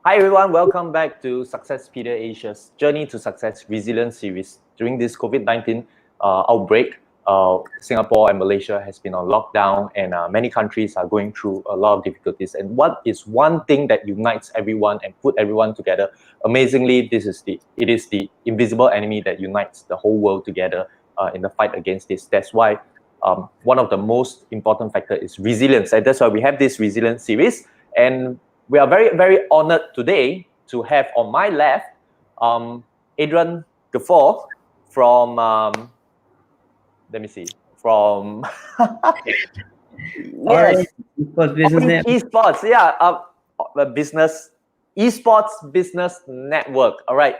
Hi everyone, welcome back to Successpedia Asia's Journey to Success Resilience series. During this COVID-19 outbreak, Singapore and Malaysia has been on lockdown and many countries are going through a lot of difficulties. And what is one thing that unites everyone and put everyone together? Amazingly, it is the invisible enemy that unites the whole world together in the fight against this. That's why one of the most important factors is resilience. And that's why we have this resilience series. And we are very, very honored today to have on my left Adrian Gaffor from, let me see, from yes, Esports, Esports Business Network. All right.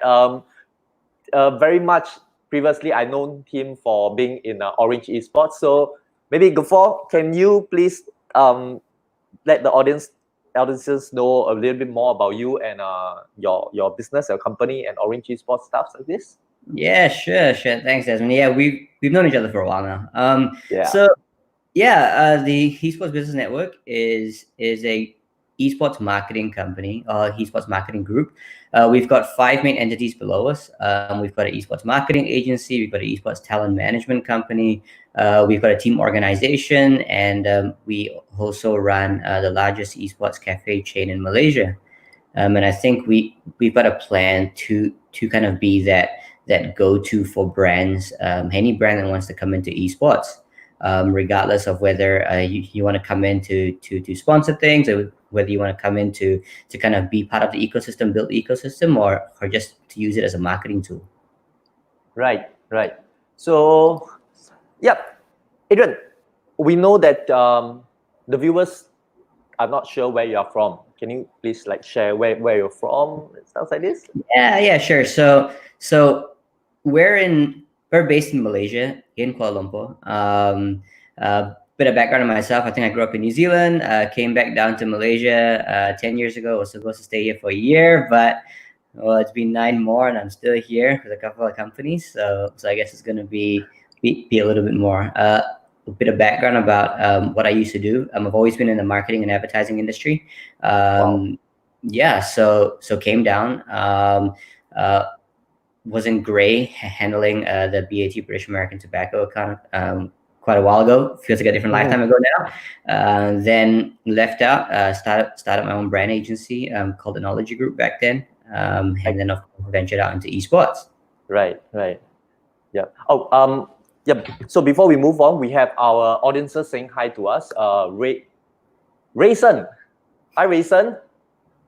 Very much previously, I known him for being in Orange Esports. So maybe Gaffor, can you please let the audiences know a little bit more about you and your business, your company, and Orange Esports stuff like this? Yeah, sure. Thanks, Desmond. Yeah, we've known each other for a while now. The Esports Business Network is a esports marketing company or esports marketing group. We've got 5 main entities below us. We've got an esports marketing agency, we've got an esports talent management company, we've got a team organization, and we also run the largest esports cafe chain in Malaysia. And I think we've got a plan to kind of be that go-to for brands, any brand that wants to come into esports. Regardless of whether you want to come in to sponsor things, or whether you want to come in to kind of be part of the ecosystem, build the ecosystem, or just to use it as a marketing tool. Right. So, Adrian, we know that the viewers are not sure where you are from. Can you please share where you're from and stuff like this? Yeah, sure. So we're based in Malaysia, in Kuala Lumpur. Bit of background on myself. I think I grew up in New Zealand, came back down to Malaysia 10 years ago. I was supposed to stay here for a year, but it's been 9 more and I'm still here with a couple of companies. So I guess it's going to be a little bit more. A bit of background about what I used to do. I've always been in the marketing and advertising industry. Wow. Yeah, so came down. Was in Grey handling the BAT, British American Tobacco account quite a while ago. Feels like a different lifetime ago now. Then left out, started my own brand agency called the Knowledge Group back then, and then of course ventured out into esports. Right. Yeah. So before we move on, we have our audiences saying hi to us. Rayson. Hi, Rayson.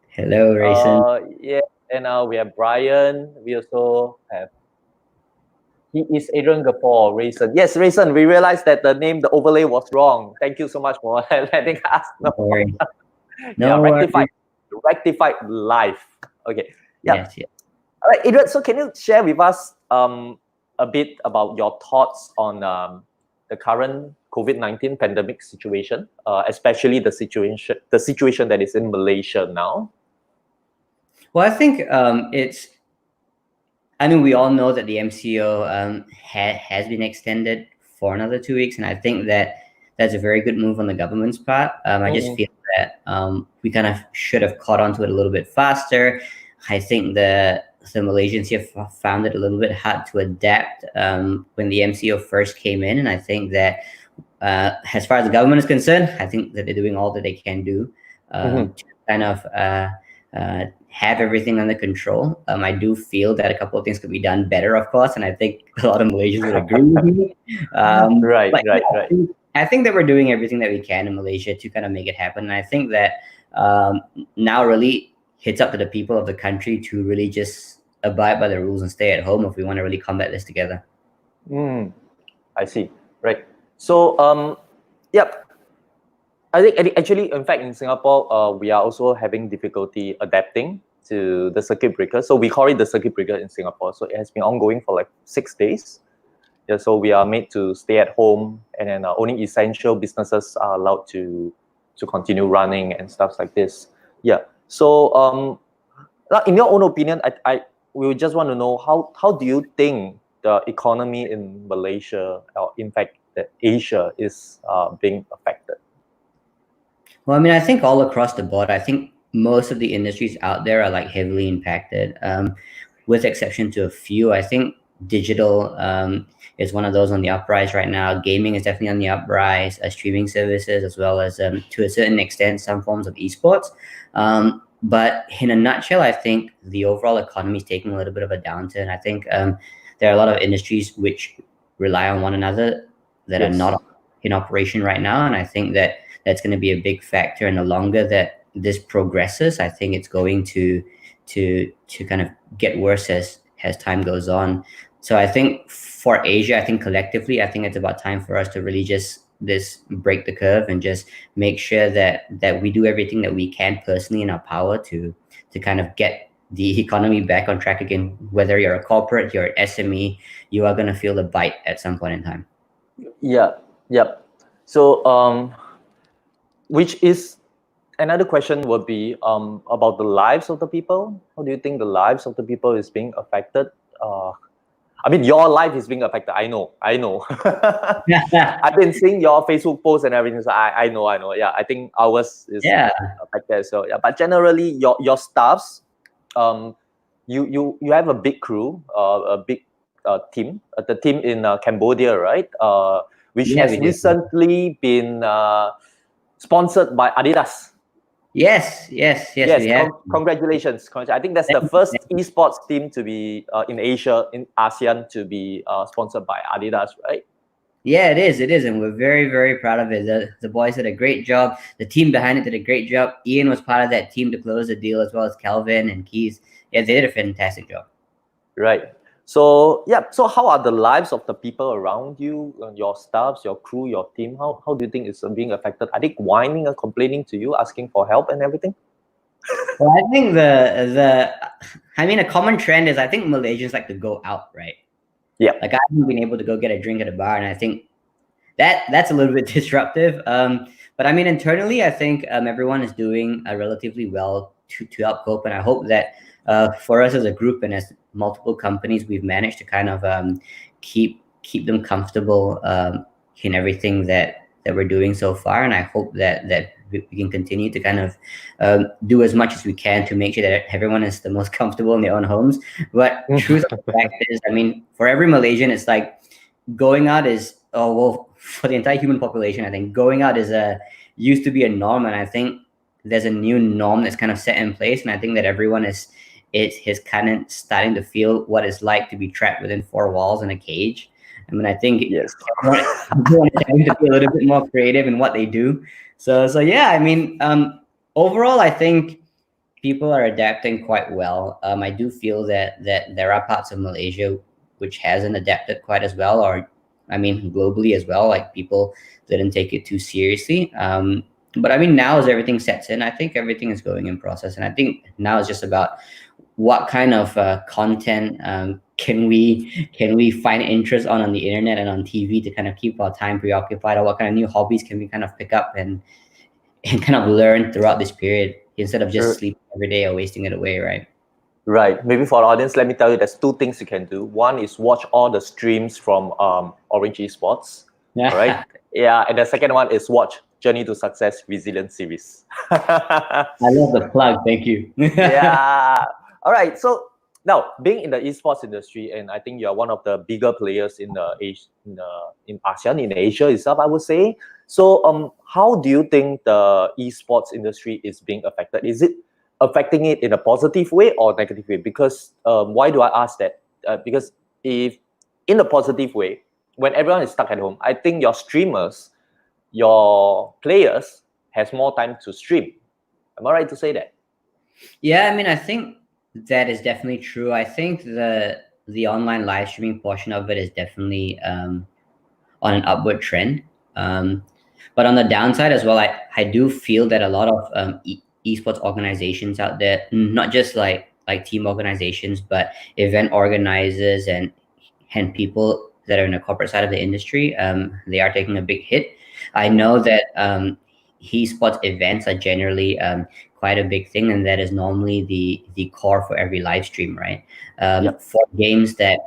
Hello, Rayson. Yeah. And we have Brian. We also have, he is Adrian Gaffor, Rayson. Yes, Rayson, we realized that the overlay was wrong. Thank you so much for letting us know. No worries. Rectified live. Okay. Yeah. Yes. All right, Adrian, so can you share with us a bit about your thoughts on the current COVID-19 pandemic situation, especially the situation that is in Malaysia now? Well, I think we all know that the MCO has been extended for another 2 weeks, and I think that's a very good move on the government's part. I just feel that we kind of should have caught on to it a little bit faster. I think the Malaysians here found it a little bit hard to adapt when the MCO first came in, and I think that as far as the government is concerned, I think that they're doing all that they can do to kind of have everything under control. I do feel that a couple of things could be done better, of course, and I think a lot of Malaysians would agree with me. Right. I think that we're doing everything that we can in Malaysia to kind of make it happen, and I think that now really it's up to the people of the country to really just abide by the rules and stay at home if we want to really combat this together. I see. Right. So, I think actually, in fact, in Singapore, we are also having difficulty adapting to the circuit breaker. So we call it the circuit breaker in Singapore. So it has been ongoing for 6 days. Yeah. So we are made to stay at home, and then only essential businesses are allowed to continue running and stuff like this. Yeah. So, in your own opinion, we just want to know how do you think the economy in Malaysia, or in fact, Asia, is being affected? Well, I mean, I think all across the board, I think most of the industries out there are like heavily impacted, with exception to a few. I think digital is one of those on the uprise right now. Gaming is definitely on the uprise, streaming services, as well as to a certain extent some forms of esports. But in a nutshell, I think the overall economy is taking a little bit of a downturn. I think there are a lot of industries which rely on one another that are not in operation right now, and I think that that's going to be a big factor. And the longer that this progresses, I think it's going to kind of get worse as time goes on. So I think for Asia, I think collectively, I think it's about time for us to really just break the curve and just make sure that we do everything that we can personally in our power to kind of get the economy back on track again. Whether you're a corporate, you're an SME, you are going to feel the bite at some point in time. Yeah. So which is another question would be about the lives of the people. How do you think the lives of the people is being affected? I mean, your life is being affected. I know. I've been seeing your Facebook posts and everything. So I know. Yeah, I think ours is affected. So yeah, but generally, your staffs, you have a big crew, a big team. The team in Cambodia, right? Which has recently been sponsored by Adidas. Yes. Congratulations. I think that's the first esports team to be in Asia, in ASEAN, to be sponsored by Adidas, right? Yeah, it is, and we're very, very proud of it. The boys did a great job. The team behind it did a great job. Ian was part of that team to close the deal, as well as Calvin and Keys. Yeah, they did a fantastic job. Right. So yeah. So how are the lives of the people around you, your staffs, your crew, your team? How do you think it's being affected? Are they whining and complaining to you, asking for help and everything? Well, I think a common trend is I think Malaysians like to go out, right? Yeah. Like I haven't been able to go get a drink at a bar, and I think that's a little bit disruptive. But I mean, internally, I think everyone is doing relatively well to help cope, and I hope that for us as a group and as multiple companies, we've managed to kind of keep them comfortable in everything that we're doing so far, and I hope that we can continue to kind of do as much as we can to make sure that everyone is the most comfortable in their own homes. But truth of the fact is, I mean, for every Malaysian, it's like going out is for the entire human population, I think going out used to be a norm, and I think there's a new norm that's kind of set in place, and I think that everyone is kind of starting to feel what it's like to be trapped within four walls in a cage. I mean, I think everyone is having to be a little bit more creative in what they do. So yeah, I mean, overall, I think people are adapting quite well. I do feel that there are parts of Malaysia which hasn't adapted quite as well, or I mean, globally as well. Like people didn't take it too seriously. But I mean, now as everything sets in, I think everything is going in process, and I think now it's just about what kind of content can we find interest on the internet and on TV to kind of keep our time preoccupied, or what kind of new hobbies can we kind of pick up and kind of learn throughout this period instead of just sleeping every day or wasting it away, right? Right. Maybe for the audience, let me tell you, there's two things you can do. One is watch all the streams from Orange Esports. Yeah. Right. Yeah. And the second one is watch Journey to Success Resilience series. I love the plug. Thank you. Yeah. All right. So now, being in the esports industry, and I think you're one of the bigger players in ASEAN, in Asia itself, I would say. So, how do you think the esports industry is being affected? Is it affecting it in a positive way or negative way? Because why do I ask that? Because if in a positive way, when everyone is stuck at home, I think your streamers, your players has more time to stream. Am I right to say that? Yeah, I mean, I think that is definitely true. I think the online live streaming portion of it is definitely on an upward trend. But on the downside as well, I do feel that a lot of esports organizations out there, not just like team organizations, but event organizers and people that are in the corporate side of the industry, they are taking a big hit. I know that esports events are generally quite a big thing, and that is normally the core for every live stream, right? For games that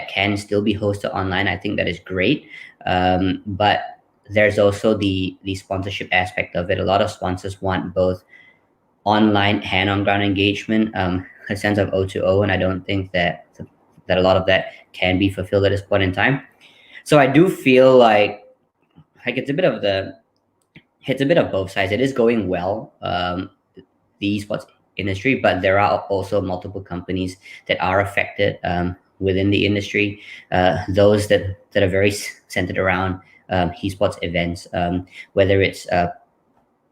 can still be hosted online, I think that is great. But there's also the sponsorship aspect of it. A lot of sponsors want both online hand-on-ground engagement, a sense of O2O, and I don't think that a lot of that can be fulfilled at this point in time. So I do feel like it's a bit of both sides. It is going well, the esports industry, but there are also multiple companies that are affected within the industry. Those that are very centered around esports events, whether it's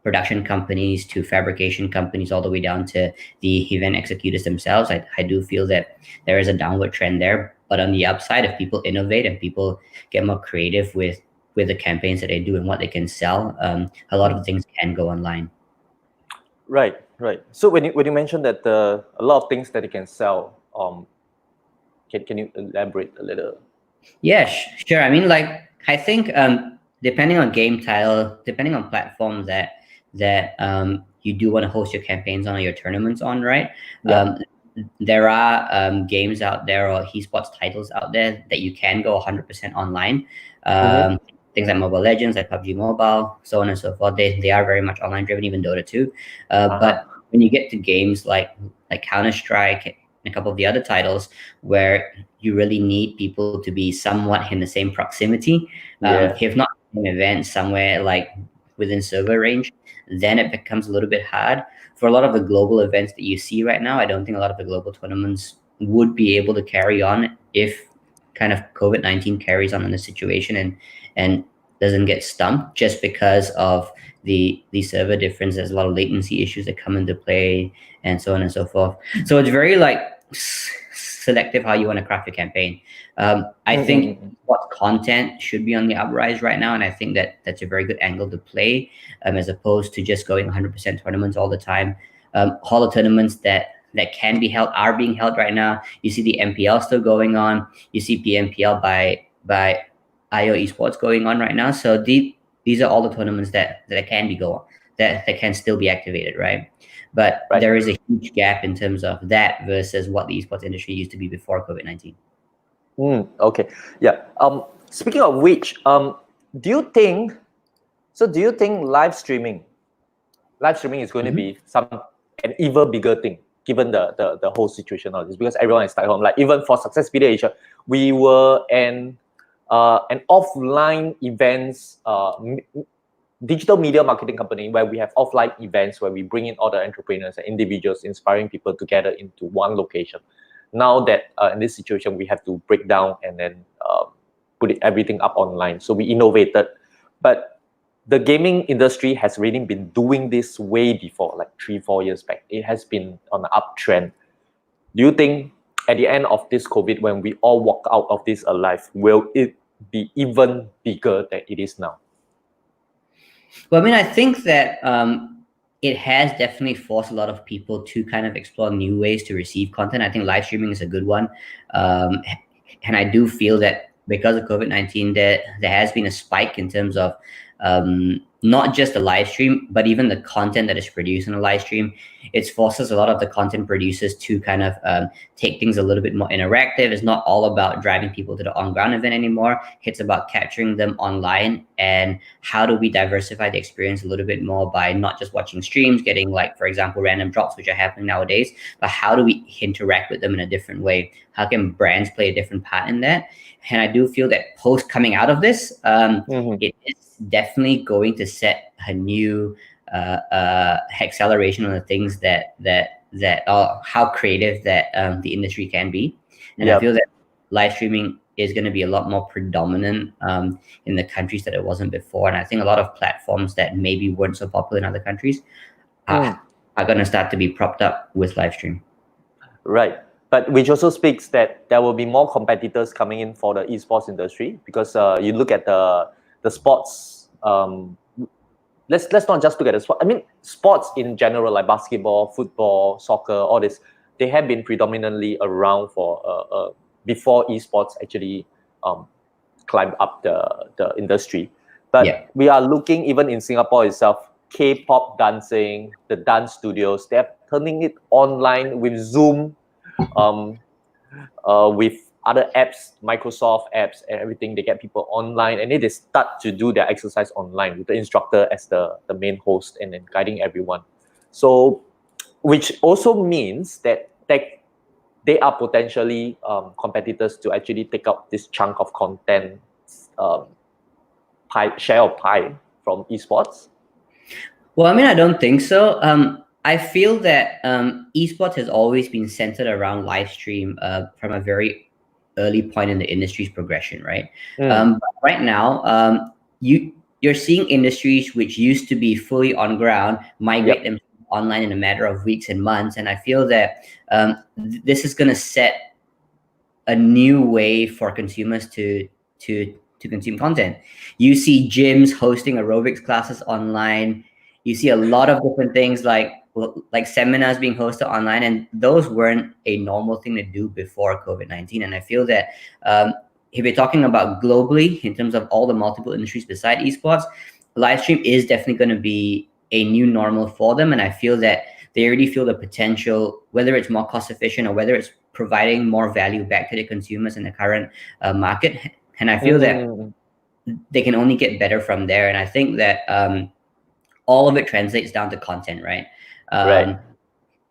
production companies to fabrication companies, all the way down to the event executors themselves. I do feel that there is a downward trend there. But on the upside, if people innovate and people get more creative with the campaigns that they do and what they can sell, a lot of things can go online. Right. So when you mentioned that a lot of things that you can sell, can you elaborate a little? Yeah, sure. I mean, like, I think depending on game title, depending on platform that you do want to host your campaigns on or your tournaments on, right? Yeah. There are games out there or esports titles out there that you can go 100% online. Things like Mobile Legends, like PUBG Mobile, so on and so forth. They are very much online driven, even Dota 2. But when you get to games like Counter-Strike and a couple of the other titles where you really need people to be somewhat in the same proximity, if not an event somewhere like within server range, then it becomes a little bit hard. For a lot of the global events that you see right now, I don't think a lot of the global tournaments would be able to carry on if kind of COVID-19 carries on in the situation and doesn't get stumped just because of the server difference. There's a lot of latency issues that come into play and so on and so forth. So it's very like selective how you want to craft your campaign. I think what content should be on the uprise right now, and I think that that's a very good angle to play, as opposed to just going 100% tournaments all the time. All the tournaments that can be held are being held right now. You see the MPL still going on. You see PMPL by IO Esports going on right now. So these are all the tournaments that can be going, that can still be activated, right? But there is a huge gap in terms of that versus what the esports industry used to be before COVID-19. Okay. Yeah. Speaking of which, do you think live streaming is going to be an even bigger thing given the whole situation of this, because everyone is stuck home? Like even for Success Pedia Asia, we were an offline events digital media marketing company where we have offline events where we bring in all the entrepreneurs and individuals, inspiring people together into one location. Now that in this situation, we have to break down and then put everything up online. So we innovated, but the gaming industry has really been doing this way before, like 3-4 years back. It has been on an uptrend. Do you think at the end of this COVID, when we all walk out of this alive, will it be even bigger than it is now? Well, I mean, I think that it has definitely forced a lot of people to kind of explore new ways to receive content. I think live streaming is a good one. And I do feel that because of COVID-19, there has been a spike in terms of not just the live stream, but even the content that is produced in a live stream. It forces a lot of the content producers to kind of take things a little bit more interactive. It's not all about driving people to the on-ground event anymore. It's about capturing them online, and how do we diversify the experience a little bit more by not just watching streams, getting, like, for example, random drops, which are happening nowadays, but how do we interact with them in a different way? How can brands play a different part in that? And I do feel that post coming out of this, it is definitely going to set a new acceleration on the things that are how creative that the industry can be. And I feel that live streaming is going to be a lot more predominant in the countries that it wasn't before. And I think a lot of platforms that maybe weren't so popular in other countries are going to start to be propped up with live stream. Right. But which also speaks that there will be more competitors coming in for the esports industry, because you look at the sports. Let's not just look at the sport. I mean, sports in general, like basketball, football, soccer, all this, they have been predominantly around for before esports actually climbed up the industry. But we are looking, even in Singapore itself, K-pop dancing, the dance studios, they're turning it online with Zoom, with other apps, Microsoft apps and everything. They get people online and they start to do their exercise online with the instructor as the main host and then guiding everyone. So which also means that they are potentially competitors to actually take up this chunk of content share of pie from esports? Well, I mean, I don't think so. I feel that esports has always been centered around live stream from a very early point in the industry's progression, right? But right now, you're seeing industries which used to be fully on ground migrate them online in a matter of weeks and months, and I feel that this is going to set a new way for consumers to consume content. You see gyms hosting aerobics classes online. You see a lot of different things like seminars being hosted online, and those weren't a normal thing to do before COVID-19. And I feel that if you're talking about globally in terms of all the multiple industries beside esports, live stream is definitely going to be a new normal for them. And I feel that they already feel the potential, whether it's more cost efficient or whether it's providing more value back to the consumers in the current market. And I feel that they can only get better from there. And I think that all of it translates down to content, right? Right.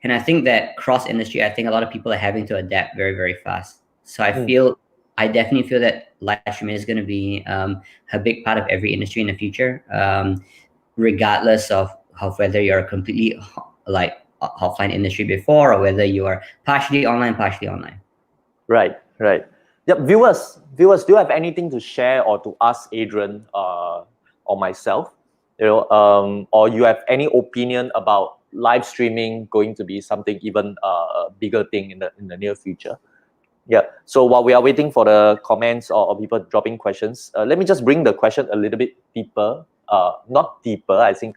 And I think that cross industry, I think a lot of people are having to adapt very, very fast. So I definitely feel that live streaming is going to be a big part of every industry in the future, regardless of whether you're a completely like offline industry before or whether you are partially online. Right. Yep. Viewers, do you have anything to share or to ask Adrian or myself? Or you have any opinion about live streaming going to be something even a bigger thing in the near future? Yeah. So while we are waiting for the comments or people dropping questions, let me just bring the question a little bit deeper. Not deeper, I think.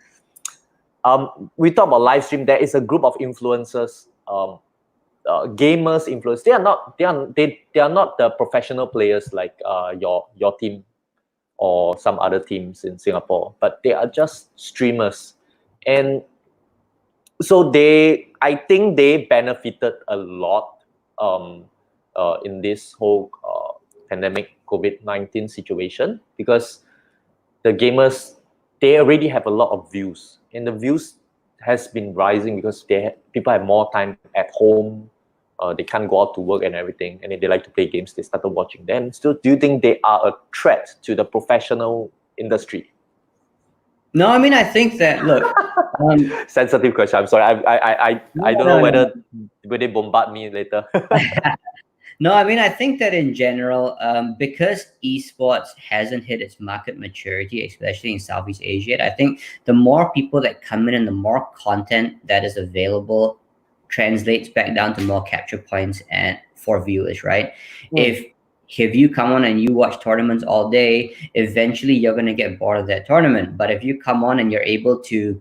We talk about live stream. There is a group of influencers, gamers, influencers. They are not the professional players like your team or some other teams in Singapore, but they are just streamers, and so I think they benefited a lot in this whole pandemic COVID-19 situation, because the gamers, they already have a lot of views, and the views has been rising because people have more time at home. They can't go out to work and everything, and if they like to play games, they started watching them. So do you think they are a threat to the professional industry? No, I mean, I think that, look, sensitive question. I'm sorry. I don't know whether they bombard me later. No, I mean, I think that in general, because esports hasn't hit its market maturity, especially in Southeast Asia yet, I think the more people that come in and the more content that is available translates back down to more capture points and for viewers, right? If you come on and you watch tournaments all day, eventually you're going to get bored of that tournament. But if you come on and you're able to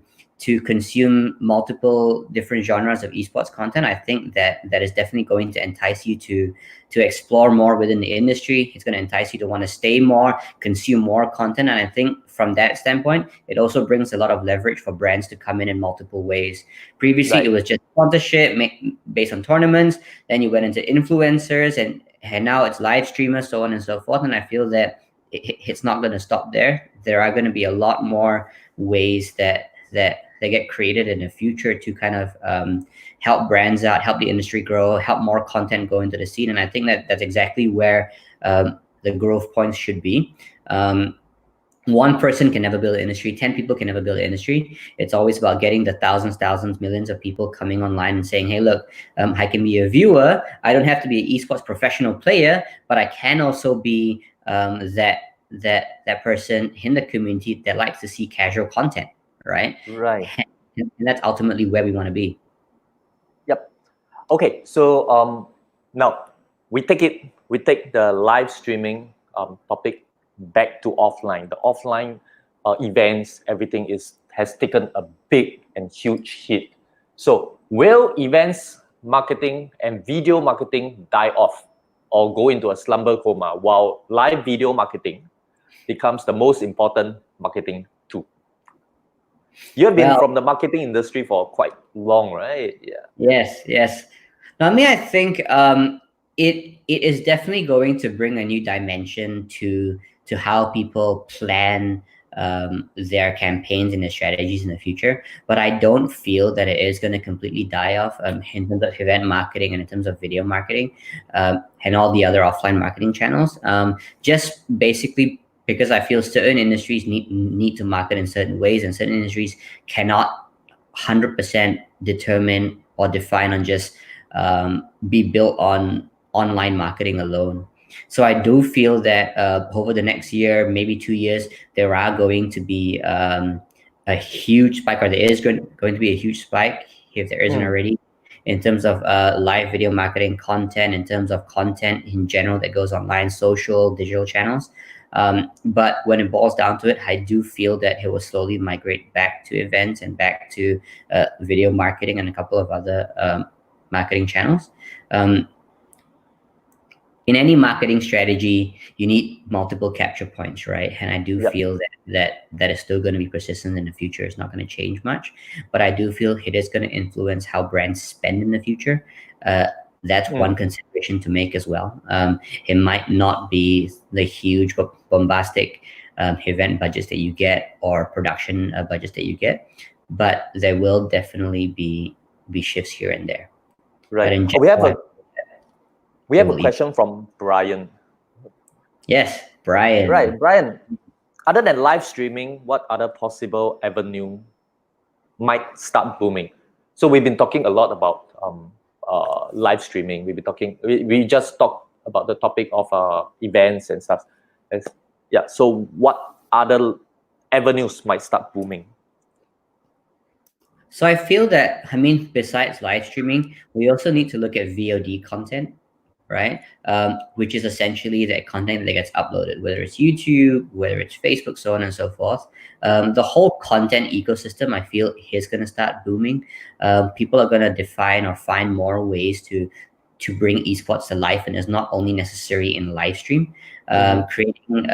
consume multiple different genres of esports content, I think that is definitely going to entice you to explore more within the industry. It's going to entice you to want to stay more, consume more content. And I think from that standpoint, it also brings a lot of leverage for brands to come in multiple ways. Previously, It was just sponsorship based on tournaments. Then you went into influencers, and now it's live streamers, so on and so forth. And I feel that it's not going to stop there. There are going to be a lot more ways that they get created in the future to kind of help brands out, help the industry grow, help more content go into the scene. And I think that that's exactly where the growth points should be. One person can never build an industry. 10 people can never build an industry. It's always about getting the thousands, millions of people coming online and saying, hey, look, I can be a viewer. I don't have to be an esports professional player, but I can also be that person in the community that likes to see casual content. Right. And that's ultimately where we want to be. Yep. Okay. So now we take the live streaming topic back to offline. The offline events, everything has taken a big and huge hit. So will events marketing and video marketing die off or go into a slumber coma while live video marketing becomes the most important marketing tool? You have been from the marketing industry for quite long, right? Yeah. Yes. Now, I mean, I think it is definitely going to bring a new dimension to how people plan their campaigns and their strategies in the future. But I don't feel that it is going to completely die off in terms of event marketing and in terms of video marketing and all the other offline marketing channels. Just basically because I feel certain industries need to market in certain ways, and certain industries cannot 100% determine or define on just be built on online marketing alone. So I do feel that over the next year, maybe 2 years, there are going to be a huge spike, or there is going to be a huge spike, if there isn't already, in terms of live video marketing content, in terms of content in general that goes online, social, digital channels. But when it boils down to it, I do feel that it will slowly migrate back to events and back to video marketing and a couple of other marketing channels. In any marketing strategy, you need multiple capture points, right? And I do feel that is still going to be persistent in the future. It's not going to change much, but I do feel it is going to influence how brands spend in the future. That's one consideration to make as well. It might not be the huge bombastic event budgets that you get or production budgets that you get, but there will definitely be shifts here and there. Right. We have a question from Brian. Yes, Brian. Right, Brian. Other than live streaming, what other possible avenue might start booming? So we've been talking a lot about live streaming. We just talked about the topic of events and stuff. So what other avenues might start booming? So I feel that, besides live streaming, we also need to look at VOD content, right? Which is essentially the content that gets uploaded, whether it's YouTube, whether it's Facebook, so on and so forth. The whole content ecosystem, I feel, is going to start booming. People are going to define or find more ways to bring esports to life, and it's not only necessary in live stream. Creating,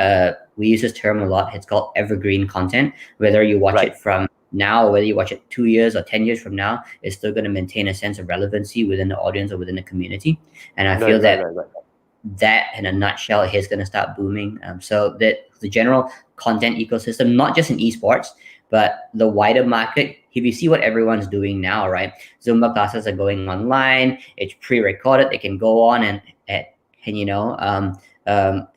we use this term a lot. It's called evergreen content. Whether you watch it from now or whether you watch it 2 years or 10 years from now, it's still going to maintain a sense of relevancy within the audience or within the community. And I feel that in a nutshell is going to start booming. So that the general content ecosystem, not just in esports, but the wider market, if you see what everyone's doing now, right? Zumba classes are going online. It's pre-recorded. They can go on and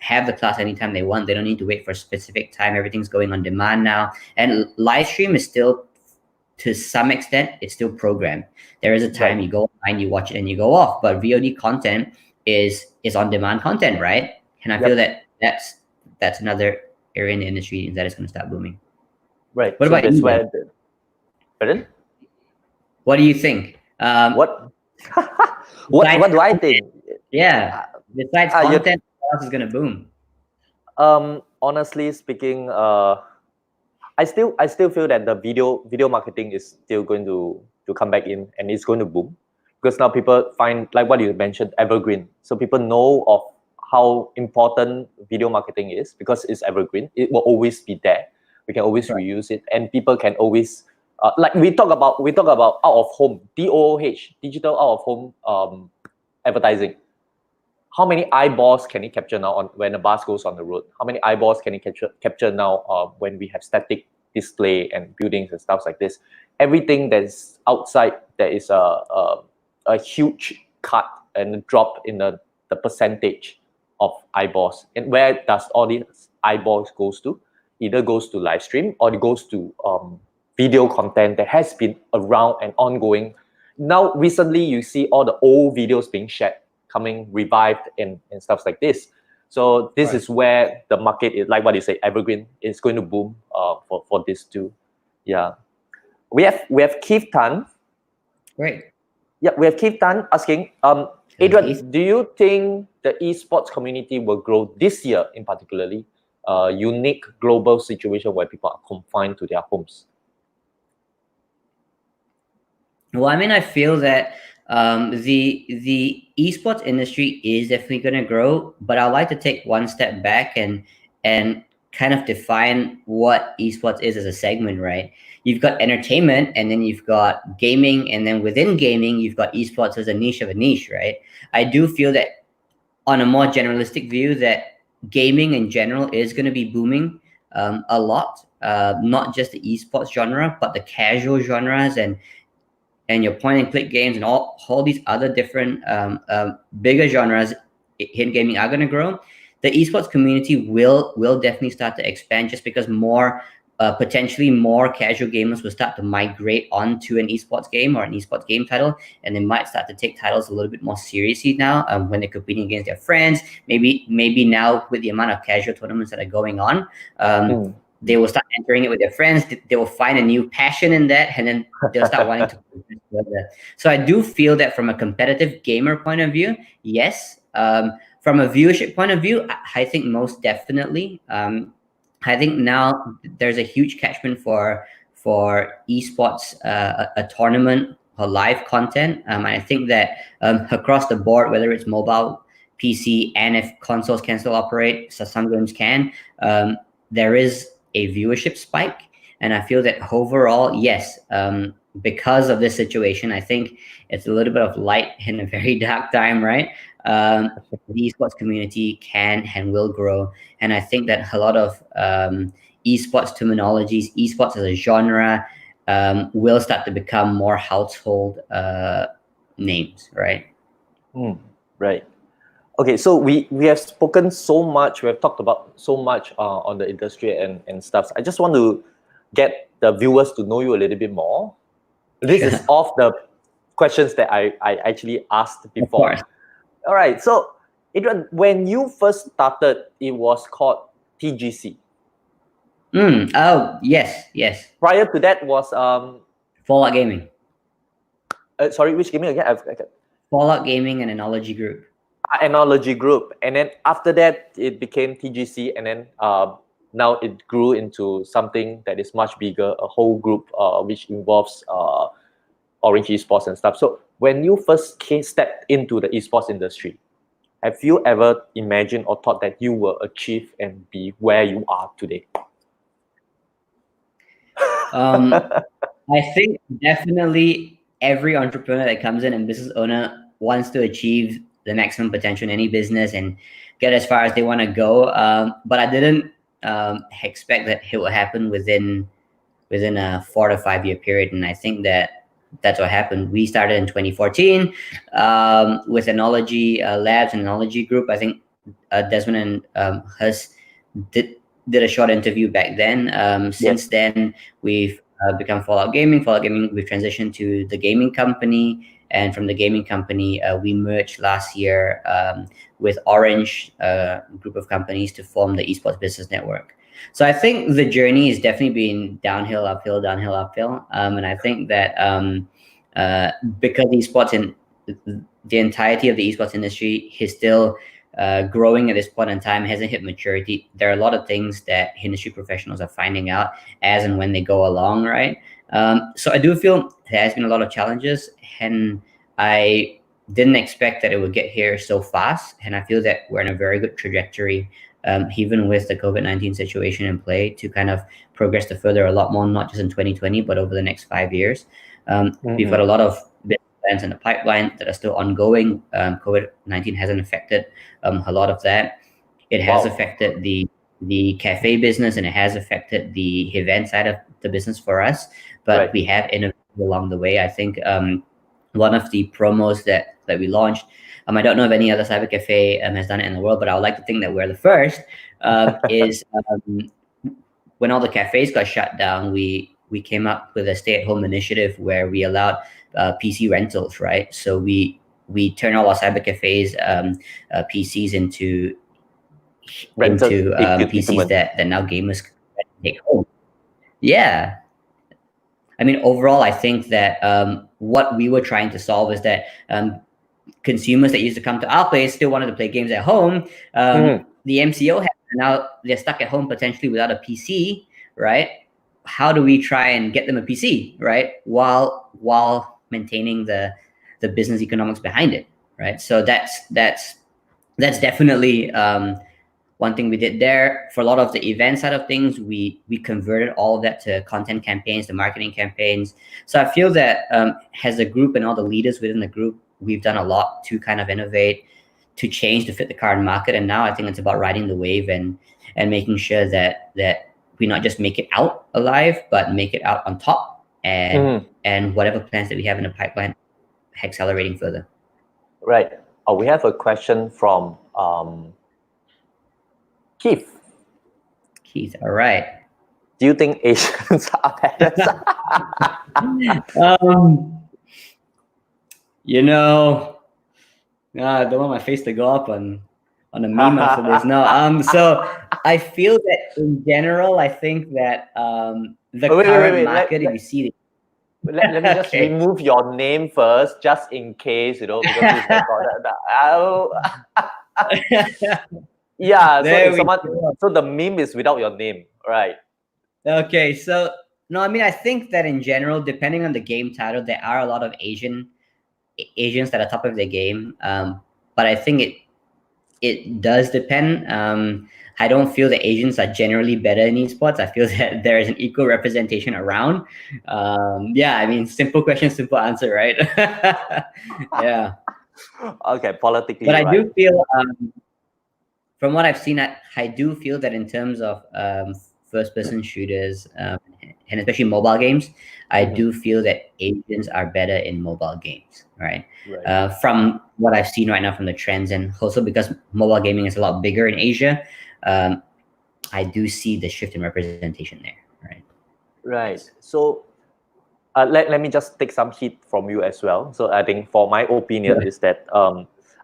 have the class anytime they want. They don't need to wait for a specific time. Everything's going on demand now. And live stream is still, to some extent, it's still programmed. There is a time you go online, you watch it, and you go off. But VOD content is on-demand content, right? And I feel that that's another area in the industry that is going to start booming. Right. What about you? Pardon? What do you think? What do I think? Yeah. Besides content, what else is going to boom? Honestly speaking, I still feel that the video marketing is still going to come back in, and it's going to boom, because now people find, like what you mentioned, evergreen. So people know of how important video marketing is because it's evergreen. It will always be there. We can always reuse it, and people can always like we talk about out of home, DOOH, digital out of home advertising. How many eyeballs can it capture now when a bus goes on the road? How many eyeballs can it capture now when we have static display and buildings and stuff like this? Everything that is outside, there is a huge cut and a drop in the percentage of eyeballs. And where does all these eyeballs goes to? Either goes to live stream or it goes to video content that has been around and ongoing. Now, recently, you see all the old videos being shared, coming revived and stuff like this. So this is where the market is, like what you say, evergreen is going to boom for this too. Yeah. We have Keith Tan. Great. Yeah, we have Keith Tan asking, Adrian, do you think the esports community will grow this year in particularly unique global situation where people are confined to their homes? Well, I feel that the esports industry is definitely going to grow, but I'd like to take one step back and kind of define what esports is as a segment, right? You've got entertainment, and then you've got gaming, and then within gaming, you've got esports as a niche of a niche, right? I do feel that on a more generalistic view that gaming in general is going to be booming a lot. not just the esports genre, but the casual genres and your point and click games and all these other different bigger genres in gaming are going to grow, the esports community will definitely start to expand, just because potentially more casual gamers will start to migrate onto an esports game or an esports game title, and they might start to take titles a little bit more seriously now when they're competing against their friends. Maybe now with the amount of casual tournaments that are going on, they will start entering it with their friends. They will find a new passion in that, and then they'll start wanting to compete further. So I do feel that from a competitive gamer point of view, yes. From a viewership point of view, I think most definitely. I think now there's a huge catchment for esports, a tournament or live content. And I think that across the board, whether it's mobile, PC, and if consoles can still operate, so some games can, there is a viewership spike. And I feel that overall, yes, because of this situation, I think it's a little bit of light in a very dark time, right? The esports community can and will grow. And I think that a lot of esports terminologies, esports as a genre, will start to become more household names, right? Right. Okay, so we have spoken so much, we have talked about so much on the industry and stuff. I just want to get the viewers to know you a little bit more. This is off the questions that I actually asked before. Of course. All right, so Adrian, when you first started, it was called TGC. Oh, yes. Prior to that was Fallout Gaming. Sorry, which gaming again? Fallout Gaming and Analogy Group. Analogy Group, and then after that it became TGC, and then now it grew into something that is much bigger, a whole group which involves Orange Esports and stuff. So when you first stepped into the esports industry, have you ever imagined or thought that you will achieve and be where you are today? I think definitely every entrepreneur that comes in and business owner wants to achieve the maximum potential in any business and get as far as they want to go. But I didn't expect that it would happen within a 4 to 5 year period. And I think that's what happened. We started in 2014 with Analogy Labs and Analogy Group. I think Desmond and Hus did a short interview back then. Since then, we've become Fallout Gaming. Fallout Gaming, we've transitioned to the gaming company. And from the gaming company, we merged last year with Orange, group of companies, to form the Esports Business Network. So I think the journey has definitely been downhill, uphill. And I think that because esports and the entirety of the esports industry is still growing at this point in time, hasn't hit maturity, there are a lot of things that industry professionals are finding out as and when they go along, right? So I do feel there has been a lot of challenges, and I didn't expect that it would get here so fast. And I feel that we're in a very good trajectory, even with the COVID-19 situation in play, to kind of progress to further a lot more, not just in 2020, but over the next 5 years. We've got a lot of plans in the pipeline that are still ongoing. COVID-19 hasn't affected a lot of that. It has affected the cafe business, and it has affected the event side of the business for us. But we have innovated along the way. I think one of the promos that we launched, I don't know if any other cyber cafe has done it in the world, but I would like to think that we're the first, is when all the cafes got shut down, we came up with a stay-at-home initiative where we allowed PC rentals, right? So we turn all our cyber cafes PCs into PCs that now gamers can take home. Yeah. I mean, overall, I think that what we were trying to solve is that consumers that used to come to our place still wanted to play games at home. The MCO now they're stuck at home potentially without a PC, right? How do we try and get them a PC, right? While maintaining the business economics behind it, right? So that's definitely one thing we did there. For a lot of the event side of things, we converted all of that to content campaigns, to marketing campaigns. So I feel that as a group and all the leaders within the group, we've done a lot to kind of innovate, to change to fit the current market. And now I think it's about riding the wave and making sure that we not just make it out alive, but make it out on top, and whatever plans that we have in the pipeline, accelerating further. Right. We have a question from Keith. Keith, all right. Do you think Asians are better? You know, I don't want my face to go up on a meme after this. No, so I feel that in general, I think that the current market, if you see it. Let me just remove your name first, just in case, because it's yeah, so the meme is without your name, right? Okay, so no, I mean, I think that in general, depending on the game title, there are a lot of Asians that are top of their game, but I think it does depend. I don't feel that Asians are generally better in esports. I feel that there is an equal representation around. Yeah, I mean, simple question, simple answer, right? Yeah. Okay, politically, but I right. do feel, from what I've seen, I do feel that in terms of first-person shooters, and especially mobile games, I do feel that Asians are better in mobile games, right? From what I've seen right now from the trends, and also because mobile gaming is a lot bigger in Asia, I do see the shift in representation there, right? Right. So let me just take some heat from you as well. So I think, for my opinion, is that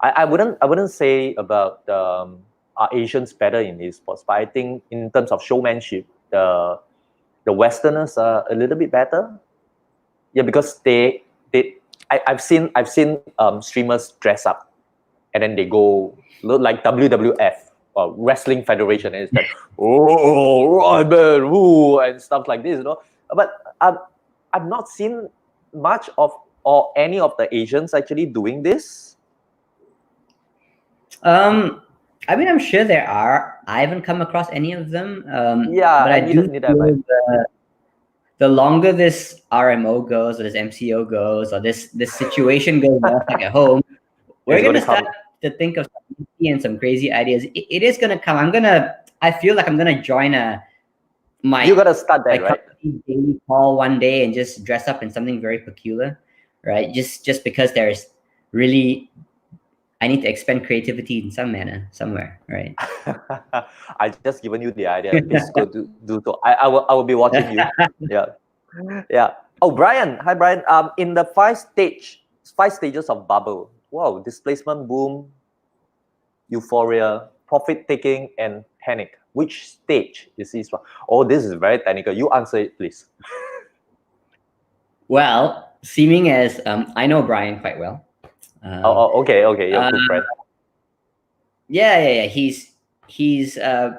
I wouldn't say about are Asians better in esports, but I think in terms of showmanship, the Westerners are a little bit better. Yeah, because I've seen streamers dress up, and then they go look like WWF or Wrestling Federation, and it's like and stuff like this, But I've not seen much of or any of the Asians actually doing this. I mean, I'm sure there are. I haven't come across any of them. Yeah, but I do feel the longer this RMO goes, or this MCO goes, or this situation goes on like at home, we're gonna start to think of some crazy ideas. It is gonna come. I feel like I'm gonna join you gotta start that, right? Daily call one day and just dress up in something very peculiar, right? Just because there's really, I need to expend creativity in some manner somewhere, right? I just given you the idea. Please go do so. I will be watching you. Yeah. Oh, Brian. Hi, Brian. In the five stages of bubble. Wow, displacement boom, euphoria, profit taking, and panic. Which stage is this one? Oh, this is very technical. You answer it, please. Well, seeming as I know Brian quite well. Okay. You're a good friend. Yeah. He's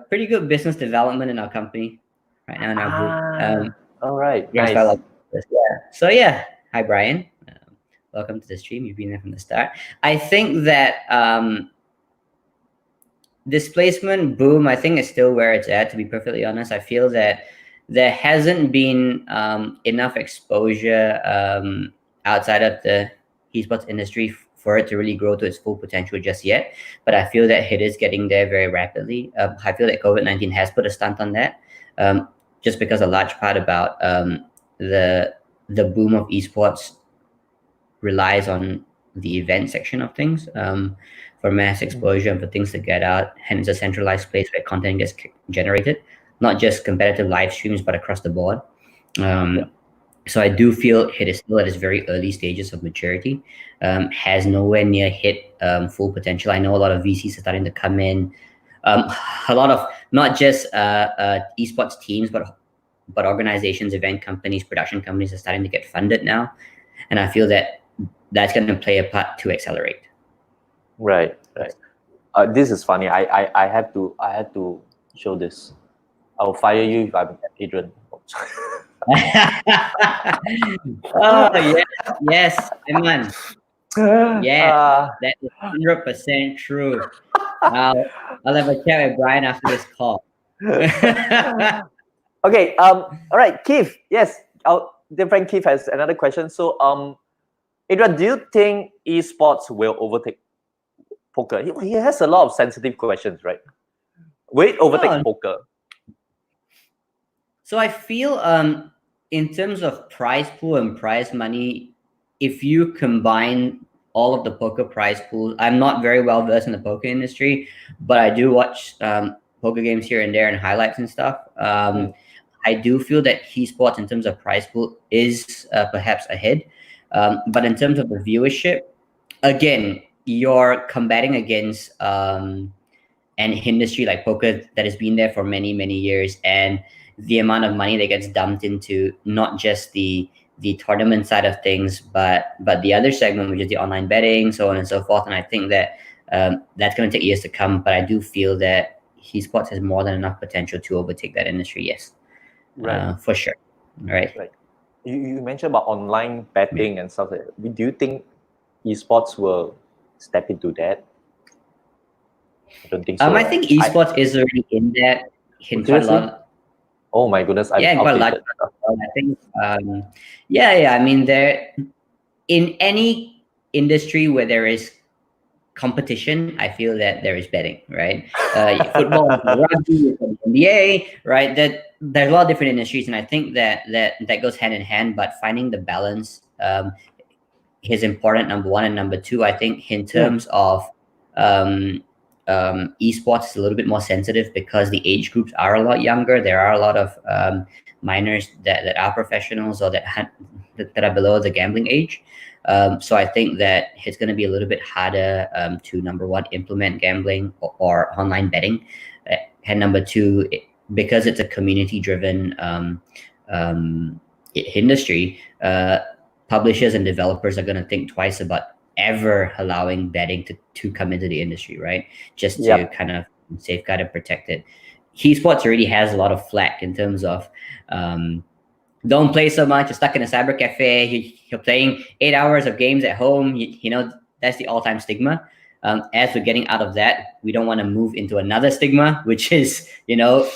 pretty good business development in our company right now in our group. All right. Yeah, Nice. So yeah. Hi, Brian. Welcome to the stream. You've been there from the start. I think that displacement boom, I think, is still where it's at, to be perfectly honest. I feel that there hasn't been enough exposure outside of the esports industry for it to really grow to its full potential just yet. But I feel that it is getting there very rapidly. I feel that COVID-19 has put a stunt on that, just because a large part about the boom of esports relies on the event section of things, for mass exposure and for things to get out. And it's a centralized place where content gets generated, not just competitive live streams, but across the board. So I do feel it is still at its very early stages of maturity, has nowhere near hit full potential. I know a lot of VCs are starting to come in, a lot of not just esports teams, but organizations, event companies, production companies are starting to get funded now. And I feel that that's going to play a part to accelerate. Right. This is funny. I had to show this. I'll fire you if I'm Adrian. Oh yes, Iman. Yeah, that is 100% true. I'll have a chat with Brian after this call. Okay. All right, Keith. Yes, our dear friend Keith has another question. So, Adrian, do you think esports will overtake poker? He has a lot of sensitive questions, right? Will it overtake poker? So I feel in terms of prize pool and prize money, if you combine all of the poker prize pools, I'm not very well versed in the poker industry, but I do watch poker games here and there and highlights and stuff. I do feel that esports in terms of prize pool is perhaps ahead, but in terms of the viewership, again, you're combating against an industry like poker that has been there for many years, and the amount of money that gets dumped into not just the tournament side of things, but the other segment, which is the online betting, so on and so forth. And I think that that's going to take years to come, but I do feel that esports has more than enough potential to overtake that industry. Yes, Right. for sure. Right. Right. You mentioned about online betting and stuff like that. Do you think esports will step into that? I don't think so. I think esports is already in that in quite a Seriously? lot. Oh my goodness, I'm Yeah, quite a lot. outdated. I think, yeah. I mean, there in any industry where there is competition, I feel that there is betting, right? Football, rugby, NBA, right? That there's a lot of different industries, and I think that goes hand in hand. But finding the balance is important. Number one, and number two, I think in terms of esports is a little bit more sensitive because the age groups are a lot younger. There are a lot of minors that are professionals or that are below the gambling age. So I think that it's going to be a little bit harder to, number one, implement gambling or online betting, and number two, because it's a community-driven industry, publishers and developers are going to think twice about ever allowing betting to come into the industry, right? Just to kind of safeguard and protect it. Esports already has a lot of flack in terms of don't play so much, you're stuck in a cyber cafe, you're playing 8 hours of games at home, you know, that's the all-time stigma. As we're getting out of that, we don't want to move into another stigma, which is, you know,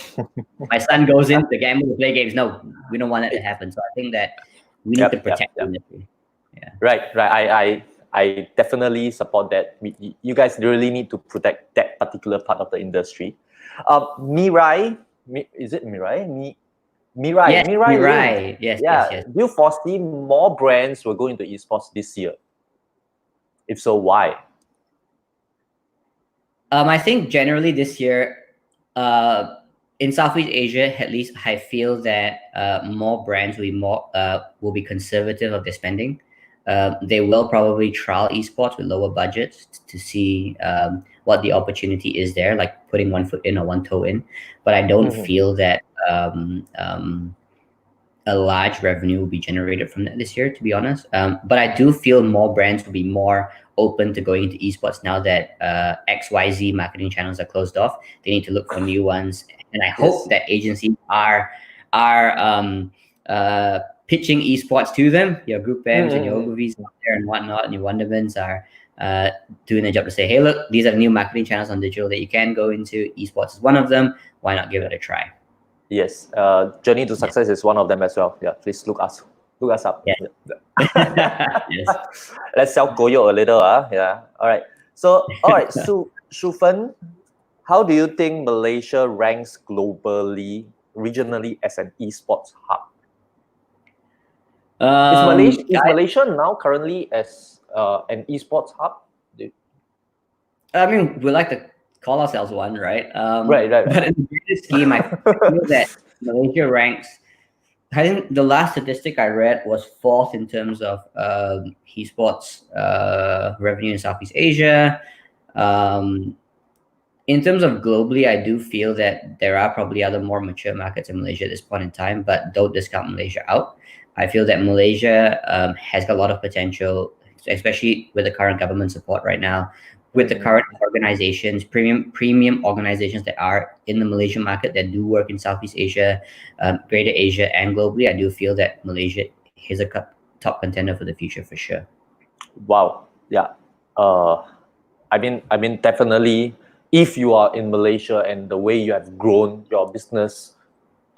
my son goes in the gamble to play games. No, we don't want that to happen. So I think that we need to protect the industry. Yeah. Right. I definitely support that. You guys really need to protect that particular part of the industry. Mirai, is it Mirai? Mirai. Yes, Mirai. Yes. Do you foresee more brands will go into esports this year? If so, why? I think generally this year, in Southeast Asia, at least, I feel that more brands will be conservative of their spending. They will probably trial esports with lower budgets to see what the opportunity is there, like putting one foot in or one toe in. But I don't feel that a large revenue will be generated from that this year, to be honest. But I do feel more brands will be more open to going into esports now that XYZ marketing channels are closed off. They need to look for new ones, and I hope that agencies are pitching esports to them. Your Group M's and your Ogilvies out there and whatnot, and your Wondermans are doing their job to say, hey, look, these are new marketing channels on digital that you can go into. Esports is one of them. Why not give it a try? Yes, Journey to Success is one of them as well. Yeah, please look us up. Yeah. Yes. Let's sell Goyo a little. Yeah. All right. So, Shufen, how do you think Malaysia ranks globally, regionally as an esports hub? Is Malaysia now currently as an esports hub? I mean, we like to call ourselves one, right? Right. But in the greater scheme, I feel that Malaysia ranks. I think the last statistic I read was fourth in terms of esports revenue in Southeast Asia. In terms of globally, I do feel that there are probably other more mature markets in Malaysia at this point in time, but don't discount Malaysia out. I feel that Malaysia has got a lot of potential, especially with the current government support right now, with the current organizations, premium organizations that are in the Malaysian market that do work in Southeast Asia, Greater Asia, and globally. I do feel that Malaysia is a top contender for the future for sure. Wow. Yeah. I mean, definitely. If you are in Malaysia and the way you have grown your business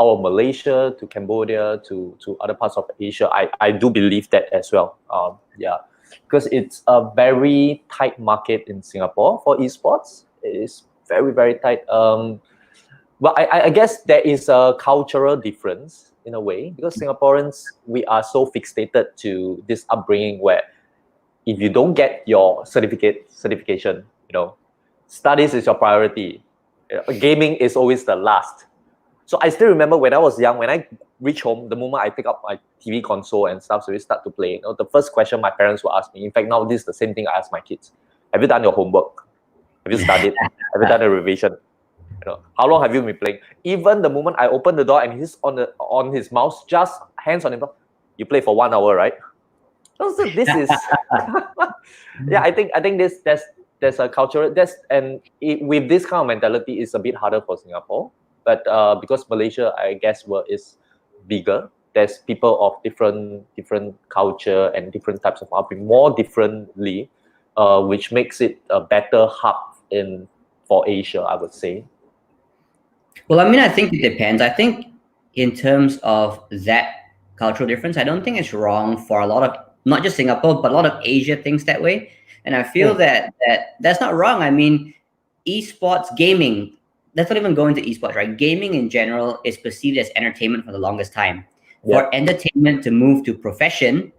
out of Malaysia to Cambodia to other parts of Asia, I do believe that as well. Because it's a very tight market in Singapore for esports. It is very, very tight. But I guess there is a cultural difference in a way, because Singaporeans, we are so fixated to this upbringing where if you don't get your certification, studies is your priority. Gaming is always the last. So I still remember when I was young, when I reach home, the moment I pick up my TV console and stuff, so we start to play, the first question my parents will ask me, in fact, now this is the same thing I ask my kids. Have you done your homework? Have you studied? Have you done a revision? How long have you been playing? Even the moment I open the door and he's on his mouse, just hands on him, you play for 1 hour, right? So this is, yeah. I think there's a cultural with this kind of mentality, it's a bit harder for Singapore. But because Malaysia, I guess, is bigger, there's people of different culture and different types of upbringing more differently, which makes it a better hub for Asia, I would say. Well, I mean, I think it depends. I think in terms of that cultural difference, I don't think it's wrong for a lot of, not just Singapore, but a lot of Asia thinks that way. And I feel that's not wrong. I mean, esports, gaming, let's not even go into esports, right? Gaming in general is perceived as entertainment for the longest time. For entertainment to move to profession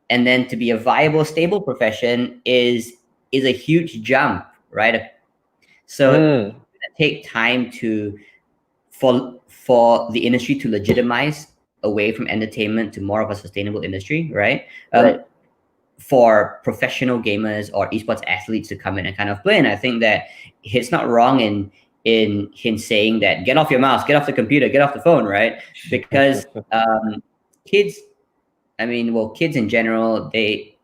and then to be a viable, stable profession is a huge jump, right? So it's gonna take time for the industry to legitimize away from entertainment to more of a sustainable industry, right? For professional gamers or esports athletes to come in and kind of play. And I think that it's not wrong in him saying that get off your mouse, get off the computer, get off the phone, right? Because kids, I mean, well, kids in general, they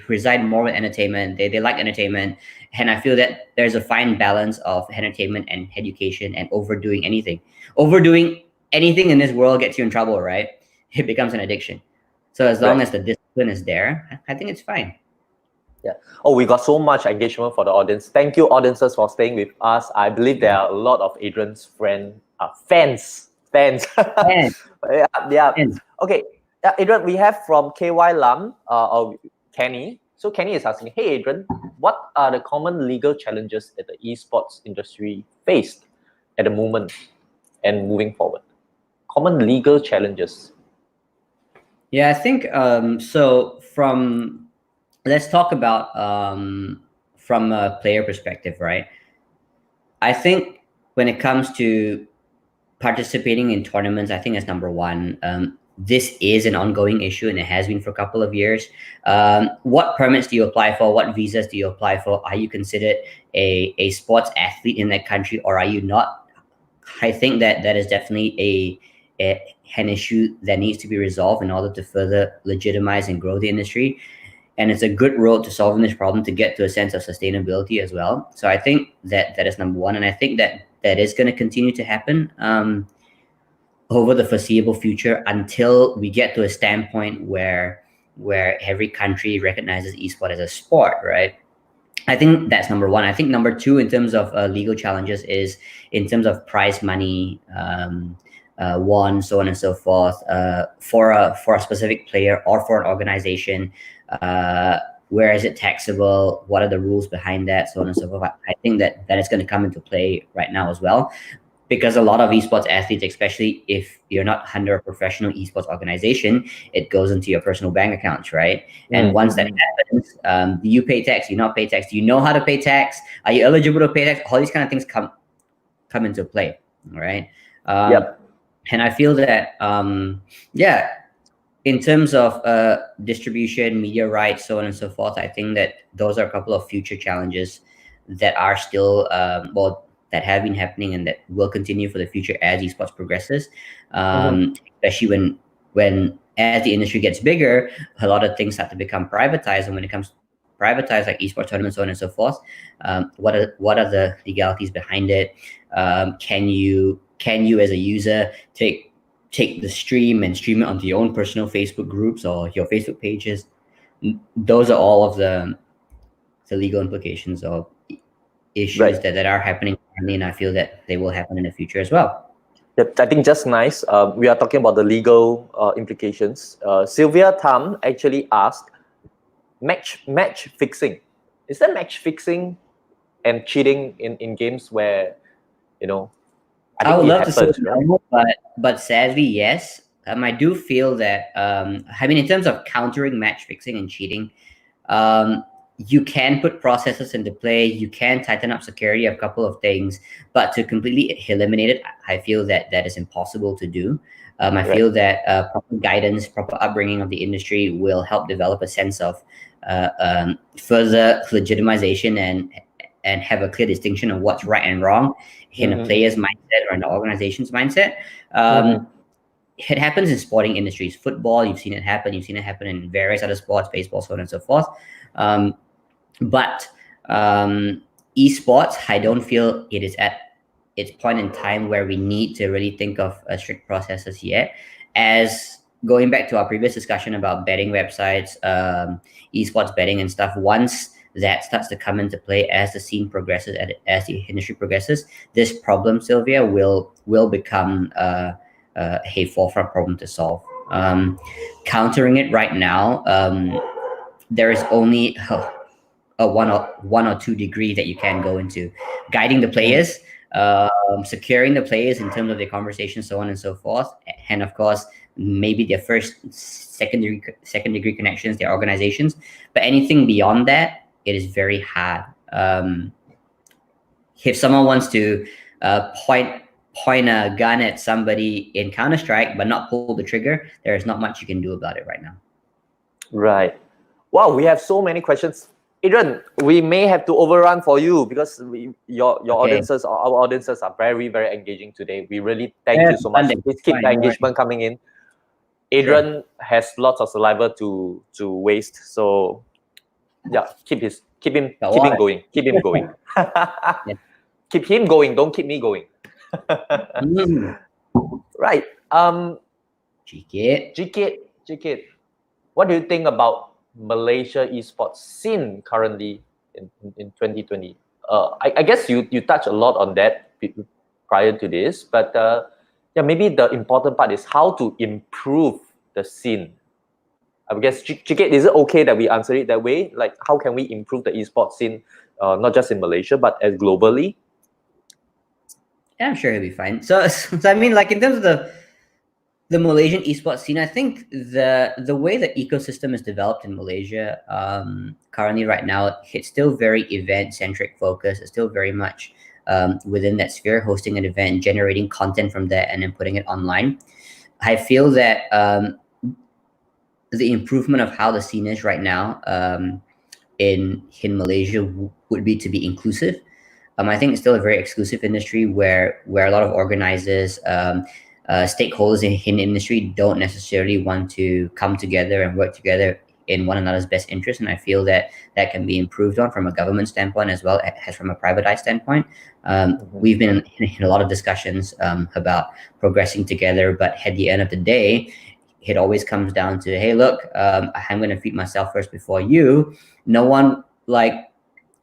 reside more with entertainment. They like entertainment. And I feel that there's a fine balance of entertainment and education, and overdoing anything. Overdoing anything in this world gets you in trouble, right? It becomes an addiction. So as long as the discipline is there, I think it's fine. Yeah. Oh, we got so much engagement for the audience. Thank you, audiences, for staying with us. I believe there are a lot of Adrian's fans. Yeah. Okay. Adrian, we have from KY Lam, Kenny. So Kenny is asking, hey Adrian, what are the common legal challenges that the esports industry faced at the moment and moving forward? Common legal challenges. Yeah, I think so. Let's talk about from a player perspective, right? I think when it comes to participating in tournaments, I think that's number one. This is an ongoing issue, and it has been for a couple of years. What permits do you apply for? What visas do you apply for? Are you considered a sports athlete in that country, or are you not? I think that is definitely an issue that needs to be resolved in order to further legitimize and grow the industry. And it's a good road to solving this problem to get to a sense of sustainability as well. So I think that is number one, and I think that is going to continue to happen over the foreseeable future until we get to a standpoint where every country recognizes esports as a sport, right? I think that's number one. I think number two, in terms of legal challenges, is in terms of prize money, won, so on and so forth, for a specific player or for an organization. Where is it taxable? What are the rules behind that? So on and so forth. I think that is going to come into play right now as well, because a lot of esports athletes, especially if you're not under a professional esports organization, it goes into your personal bank accounts, right? And once that happens, do you pay tax? Do you not pay tax? Do you know how to pay tax? Are you eligible to pay tax? All these kind of things come into play, right? And I feel that, in terms of distribution, media rights, so on and so forth, I think that those are a couple of future challenges that are still, that have been happening and that will continue for the future as esports progresses. Especially when as the industry gets bigger, a lot of things start to become privatized. And when it comes to privatized, like esports tournaments, so on and so forth, what are the legalities behind it? Can you as a user take the stream and stream it onto your own personal Facebook groups or your Facebook pages? Those are all of the legal implications of issues that are happening currently, and I feel that they will happen in the future as well. Yep, I think just nice. We are talking about the legal implications. Sylvia Tam actually asked, match fixing. Is there match fixing and cheating in games where I I think would it love to say happens, right? no, but sadly, yes. I do feel that. I mean, in terms of countering match fixing and cheating, you can put processes into play. You can tighten up security of a couple of things, but to completely eliminate it, I feel that that is impossible to do. I Right. feel that proper guidance, proper upbringing of the industry will help develop a sense of further legitimization and have a clear distinction of what's right and wrong in a player's mindset or an organization's mindset. It happens in sporting industries. Football, you've seen it happen. You've seen it happen in various other sports, baseball, so on and so forth. But esports, I don't feel it is at its point in time where we need to really think of strict processes yet. As going back to our previous discussion about betting websites, esports betting and stuff, once that starts to come into play as the scene progresses, as the industry progresses, this problem, Sylvia, will become a forefront problem to solve. Countering it right now, there is only a one or two degree that you can go into. Guiding the players, securing the players in terms of their conversation, so on and so forth, and of course maybe their first second degree connections, their organizations. But anything beyond that, it is very hard. If someone wants to point a gun at somebody in Counter-Strike but not pull the trigger, there is not much you can do about it right now. Right. Wow, we have so many questions. Adrian, we may have to overrun for you because your audiences, our audiences are very, very engaging today. We really thank you so much. Please keep the engagement coming in. Adrian has lots of saliva to waste, so yeah, keep him going. Keep him going. Keep him going. Don't keep me going. Right. GK, what do you think about Malaysia esports scene currently in 2020? I guess you touched a lot on that prior to this, but yeah, maybe the important part is how to improve the scene. I guess, GK, is it okay that we answer it that way? Like, how can we improve the esports scene, not just in Malaysia, but as globally? Yeah, I'm sure he'll be fine. So I mean, like in terms of the Malaysian esports scene, I think the way the ecosystem is developed in Malaysia currently right now, it's still very event-centric focus. It's still very much within that sphere, hosting an event, generating content from there, and then putting it online. I feel that the improvement of how the scene is right now in Malaysia would be to be inclusive. I think it's still a very exclusive industry where a lot of organizers, stakeholders in the industry don't necessarily want to come together and work together in one another's best interest. And I feel that that can be improved on from a government standpoint as well as from a privatized standpoint. We've been in a lot of discussions about progressing together, but at the end of the day, it always comes down to, hey, look, I'm going to feed myself first before you. No one, like,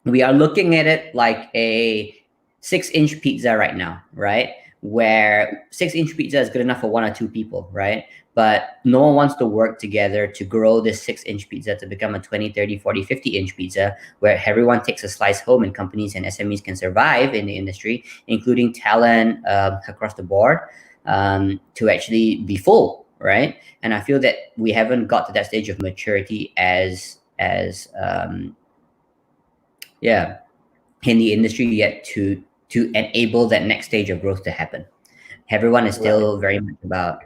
we are looking at it like a 6-inch pizza right now, right? Where 6-inch pizza is good enough for 1 or 2 people, right? But no one wants to work together to grow this 6-inch pizza to become a 20, 30, 40, 50-inch pizza where everyone takes a slice home and companies and SMEs can survive in the industry, including talent across the board, to actually be full, right? And I feel that we haven't got to that stage of maturity as in the industry yet to enable that next stage of growth to happen. Everyone is still very much about,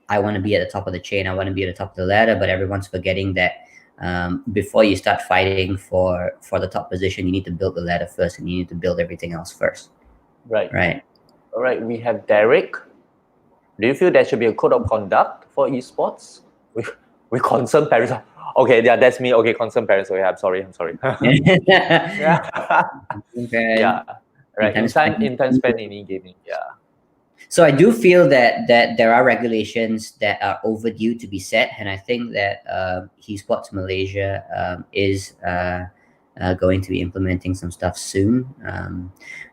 I want to be at the top of the chain, I want to be at the top of the ladder, but everyone's forgetting that before you start fighting for the top position, you need to build the ladder first, and you need to build everything else first. Right. Right. All right. We have Derek. Do you feel there should be a code of conduct for esports? We concerned parents. Okay, yeah, that's me. Okay, concerned parents. Okay, I'm sorry. Yeah. Okay. Yeah. Right. Intense spend in e-gaming. Yeah. So I do feel that there are regulations that are overdue to be set, and I think that Esports Malaysia is going to be implementing some stuff soon.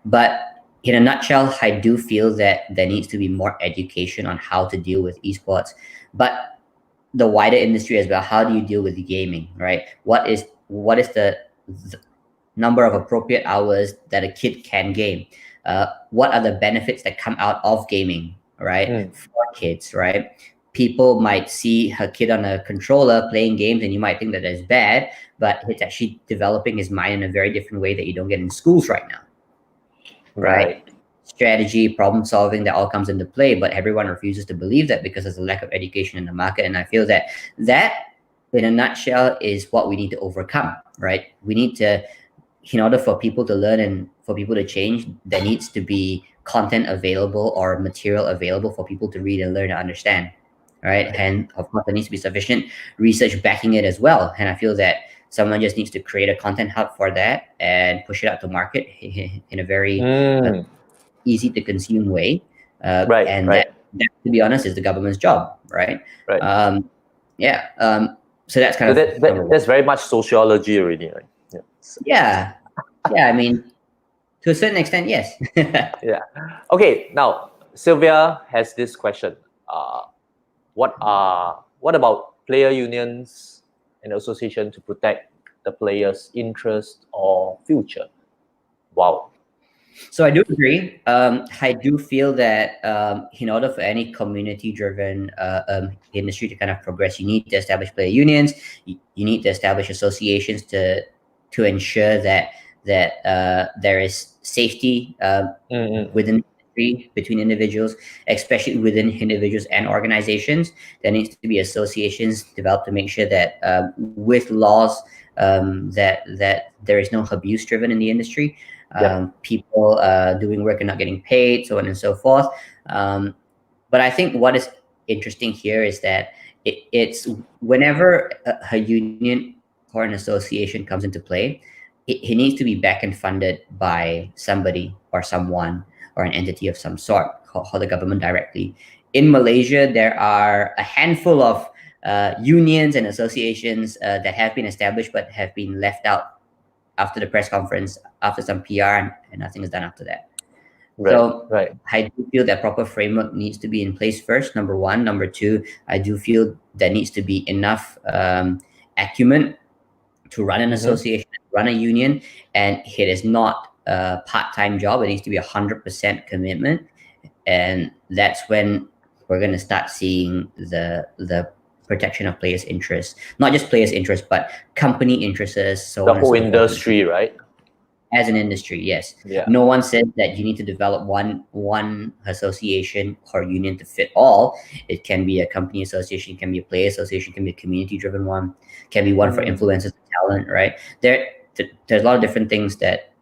But in a nutshell, I do feel that there needs to be more education on how to deal with esports, but the wider industry as well. How do you deal with the gaming, right? What is the number of appropriate hours that a kid can game? what are the benefits that come out of gaming, right? Mm. For kids, right? People might see a kid on a controller playing games and you might think that that's bad, but it's actually developing his mind in a very different way that you don't get in schools right now, right? Strategy, problem solving, that all comes into play, but everyone refuses to believe that because there's a lack of education in the market. And I feel that in a nutshell is what we need to overcome, right? We need to, in order for people to learn and for people to change, there needs to be content available or material available for people to read and learn and understand, right? And of course, there needs to be sufficient research backing it as well. And I feel that someone just needs to create a content hub for that and push it out to market in a very easy to consume way. And that, to be honest, is the government's job, right? So that's kind of that's very much sociology already, right? Yeah. I mean, to a certain extent, yes. Yeah. Okay. Now, Sylvia has this question. What about player unions and association to protect the players' interest or future? Wow. So I do agree. I do feel that in order for any community-driven industry to kind of progress, you need to establish player unions. You need to establish associations to ensure that there is safety within the industry, between individuals, especially within individuals and organizations. There needs to be associations developed to make sure that with laws that there is no abuse driven in the industry. People doing work and not getting paid, so on and so forth. But I think what is interesting here is that it's whenever a union or an association comes into play, it needs to be back and funded by somebody or someone or an entity of some sort, or the government directly. In Malaysia, there are a handful of unions and associations that have been established but have been left out after the press conference, after some PR, and nothing is done after that. I do feel that proper framework needs to be in place first, number one. Number two, I do feel there needs to be enough acumen to run an association, run a union, and it is not a part-time job. It needs to be 100% commitment, and that's when we're going to start seeing the protection of players' interests, not just players' interests, but company interests. So the whole industry, right? As an industry, yes. No one says that you need to develop one association or union to fit all. It can be a company association, it can be a player association, it can be a community-driven one, can be one for influencers and talent, right? There's a lot of different things that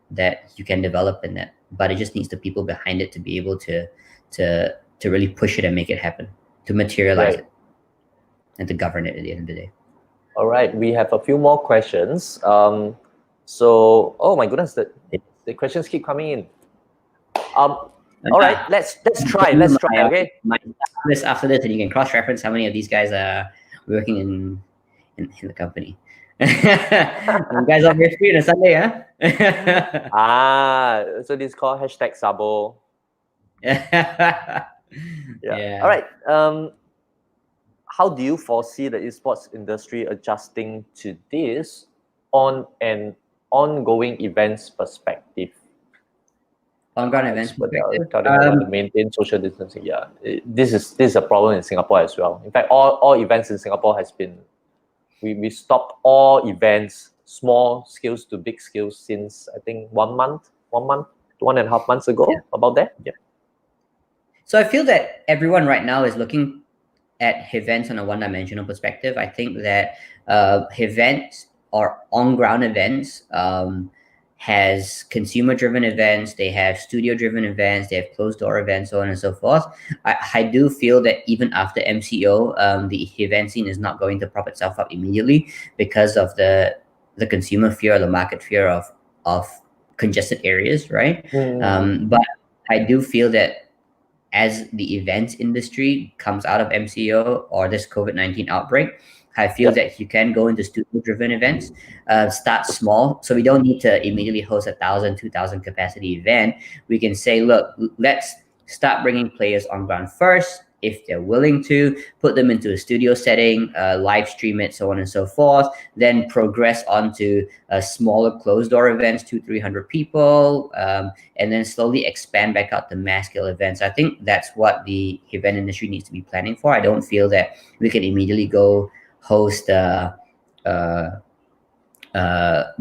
you can develop in that, but it just needs the people behind it to be able to really push it and make it happen, to materialize it, and to govern it at the end of the day. All right, we have a few more questions. So, oh my goodness, the questions keep coming in. All right, let's try. Okay. After this, and you can cross-reference how many of these guys are working in the company. You guys are very free on a Sunday, huh? So this is called #Sabo. Yeah. All right. How do you foresee the esports industry adjusting to this on an ongoing events perspective? Ongoing events perspective. To maintain social distancing. This is a problem in Singapore as well. In fact, all events in Singapore has been we stopped all events, small scales to big scales, since I think 1 month, 1.5 months ago. About that. So I feel that everyone right now is looking at events on a one-dimensional perspective. I think that events or on-ground events has consumer-driven events, they have studio-driven events, they have closed-door events, so on and so forth. I do feel that even after MCO, the event scene is not going to prop itself up immediately because of the consumer fear or the market fear of congested areas, right? But I do feel that as the events industry comes out of MCO or this COVID-19 outbreak, I feel that you can go into studio-driven events, start small. So we don't need to immediately host 1,000, 2,000 capacity event. We can say, look, let's start bringing players on ground first. if they're willing to, put them into a studio setting, live stream it, so on and so forth, then progress onto smaller closed door events, 200-300 people, and then slowly expand back out to mass scale events. I think that's what the event industry needs to be planning for. I don't feel that we can immediately go host a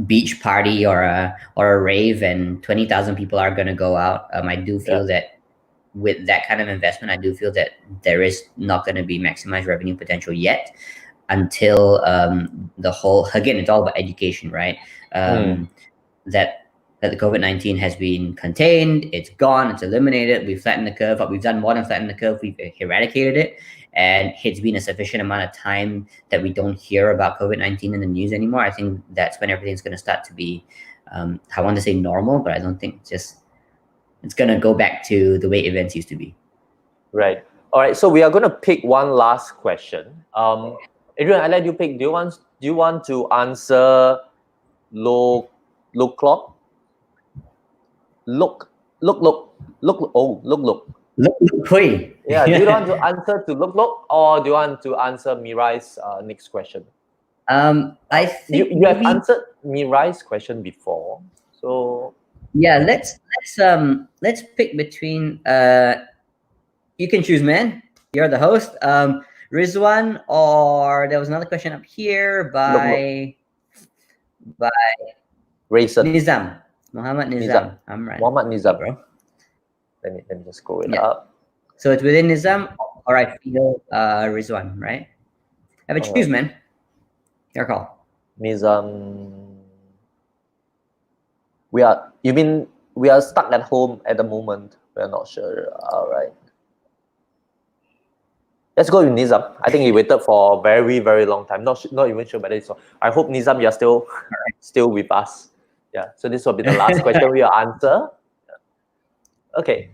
beach party or a rave and 20,000 people are going to go out. I do feel that with that kind of investment, I do feel that there is not going to be maximized revenue potential yet until the whole, again, it's all about education, right? That the COVID-19 has been contained, it's gone, it's eliminated, we've flattened the curve, but we've done more than flatten the curve, we've eradicated it. And it's been a sufficient amount of time that we don't hear about COVID-19 in the news anymore. I think that's when everything's going to start to be, I want to say normal, but I don't think it's going to go back to the way events used to be. Right. All right. So we are going to pick one last question. Adrian, I let you pick. Do you want to answer look clock? Look. Hui. Yeah. Do you want to answer to look, or do you want to answer Mirai's next question? I think you have answered Mirai's question before, so yeah. Let's pick between. You can choose, man. You're the host. Rizwan, or there was another question up here by Raisin. Nizam. Muhammad Nizam. I'm right. Muhammad Nizam, bro. Let me just scroll it up. So it's within Nizam, or I feel Rizwan, right? Have a choose, man. Your call. Nizam. We are stuck at home at the moment. We're not sure. All right. Let's go with Nizam. I think he waited for a very, very long time. Not even sure whether it's. I hope Nizam, you're still with us. Yeah. So this will be the last question we will answer. Okay.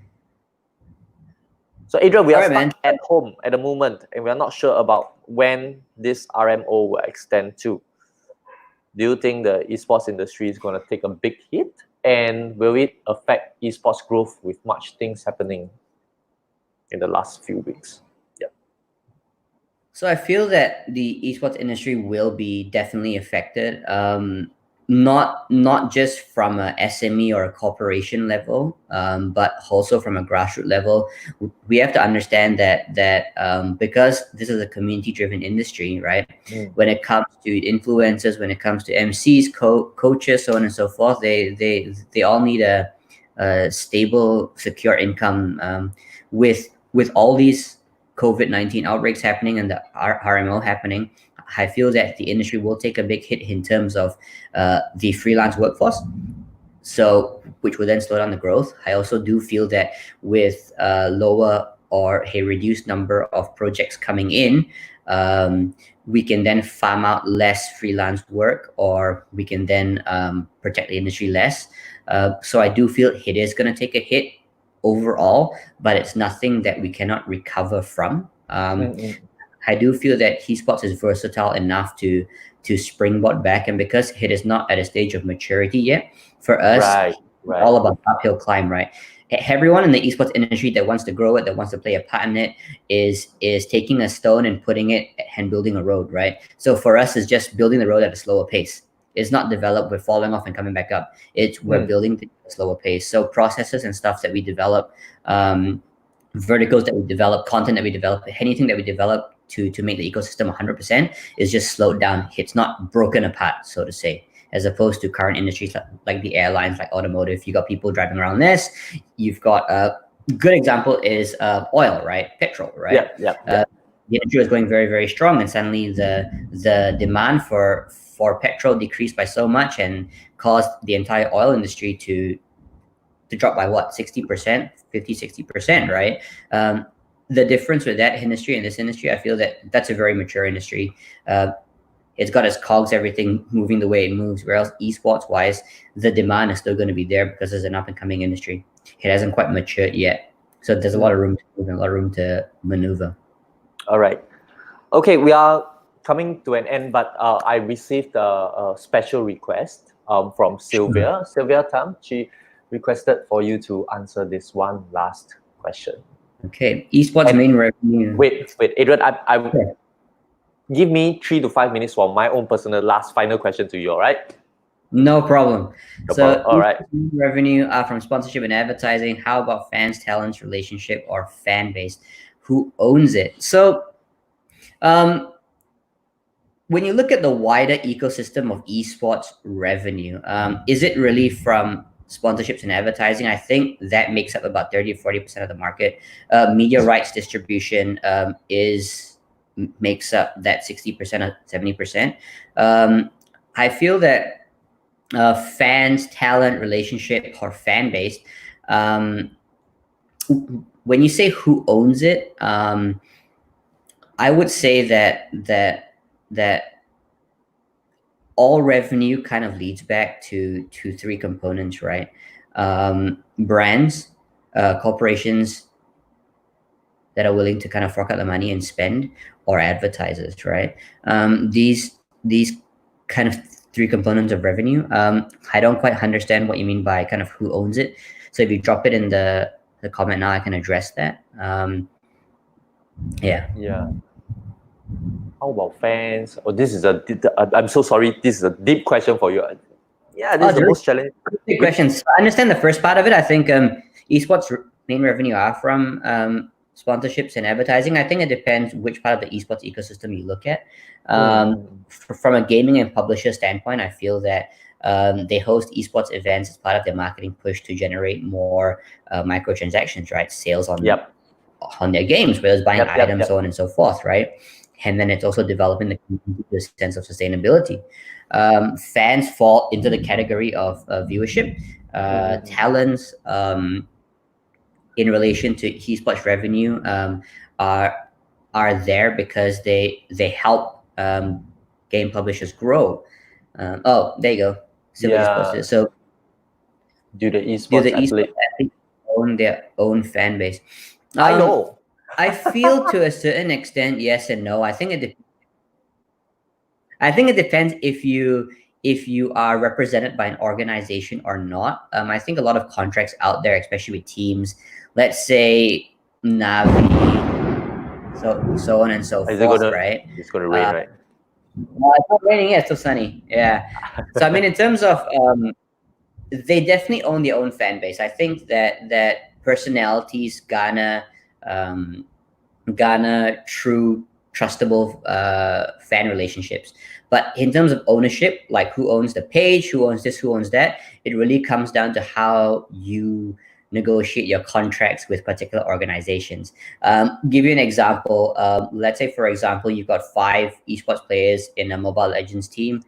So Adrian, we are stuck at home at the moment, and we are not sure about when this RMO will extend to. Do you think the esports industry is going to take a big hit, and will it affect esports growth with much things happening in the last few weeks? Yeah. So I feel that the esports industry will be definitely affected. Not just from a SME or a corporation level, but also from a grassroots level. We have to understand that because this is a community-driven industry, right? When it comes to influencers, when it comes to MCs, coaches, so on and so forth, they all need a stable, secure income. With all these COVID-19 outbreaks happening and the RMO happening, I feel that the industry will take a big hit in terms of the freelance workforce, so which will then slow down the growth. I also do feel that with lower or a reduced number of projects coming in, we can then farm out less freelance work, or we can then protect the industry less. So I do feel it is going to take a hit overall, but it's nothing that we cannot recover from. I do feel that esports is versatile enough to springboard back, and because it is not at a stage of maturity yet, for us, right. all about uphill climb, right? Everyone in the esports industry that wants to grow it, that wants to play a part in it, is taking a stone and putting it and building a road, right? So for us, it's just building the road at a slower pace. It's not developed, we're falling off and coming back up. It's we're building things at a slower pace. So processes and stuff that we develop, verticals that we develop, content that we develop, anything that we develop to make the ecosystem 100% is just slowed down. It's not broken apart, so to say, as opposed to current industries like the airlines, like automotive. You got people driving around this. You've got a good example is oil, right? Petrol, right? Yeah. The industry was going very, very strong, and suddenly the demand for petrol decreased by so much and caused the entire oil industry to drop by what, 60%, 50-60%, right? The difference with that industry and this industry, I feel that that's a very mature industry. It's got its cogs, everything moving the way it moves, whereas esports wise, the demand is still going to be there because it's an up and coming industry. It hasn't quite matured yet. So there's a lot of room to move and a lot of room to maneuver. All right. Okay, we are coming to an end, but I received a special request from Sylvia. Sylvia Tam, she requested for you to answer this one last question. Okay, esports And main revenue. wait, Adrian, I Okay. give me 3 to 5 minutes for my own personal last final question to you, all right? No problem. No So problem. All right. esports main revenue from sponsorship and advertising. How about fans, talents, relationship, or fan base? Who owns it? So when you look at the wider ecosystem of esports revenue, is it really from sponsorships and advertising? I think that makes up about 30 or 40% of the market. Media rights distribution makes up that 60% or 70%. I feel that fans, talent, relationship, or fan base, um, when you say who owns it, I would say that all revenue kind of leads back to three components, right? Brands, corporations that are willing to kind of fork out the money and spend, or advertisers, right? These kind of three components of revenue. I don't quite understand what you mean by kind of who owns it. So if you drop it in the comment now, I can address that. Yeah. Yeah. How about fans? Oh, this is I'm so sorry. This is a deep question for you. Yeah, this is the most challenging. Big questions. I understand the first part of it. I think esports main revenue are from sponsorships and advertising. I think it depends which part of the esports ecosystem you look at. From a gaming and publisher standpoint, I feel that they host esports events as part of their marketing push to generate more microtransactions, right? Sales on their games, whether it's buying items, so on and so forth, right? And then it's also developing the sense of sustainability. Fans fall into the category of viewership. Talents in relation to esports revenue are there because they help game publishers grow. Oh, there you go. Esports. So do the esports athletes own their own fan base? I know. I feel to a certain extent, yes and no. I think it depends if you are represented by an organization or not. I think a lot of contracts out there, especially with teams, let's say Navi, so on and so forth, right? It's gonna rain, right? Well, it's not raining yet. It's still sunny. Yeah. So I mean, in terms of they definitely own their own fan base. I think that personalities garner true trustable fan relationships. But in terms of ownership, like who owns the page, who owns this, who owns that, it really comes down to how you negotiate your contracts with particular organizations. Give you an example. Let's say, for example, you've got 5 esports players in a Mobile Legends team.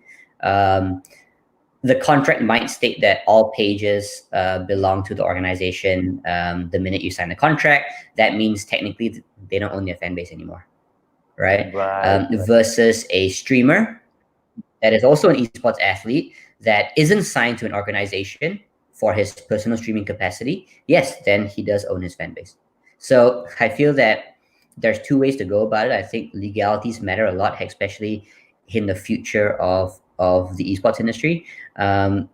The contract might state that all pages belong to the organization. The minute you sign the contract, that means technically they don't own their fan base anymore, right? Versus a streamer that is also an esports athlete that isn't signed to an organization for his personal streaming capacity. Yes, then he does own his fan base. So I feel that there's 2 ways to go about it. I think legalities matter a lot, especially in the future of the esports industry. Fan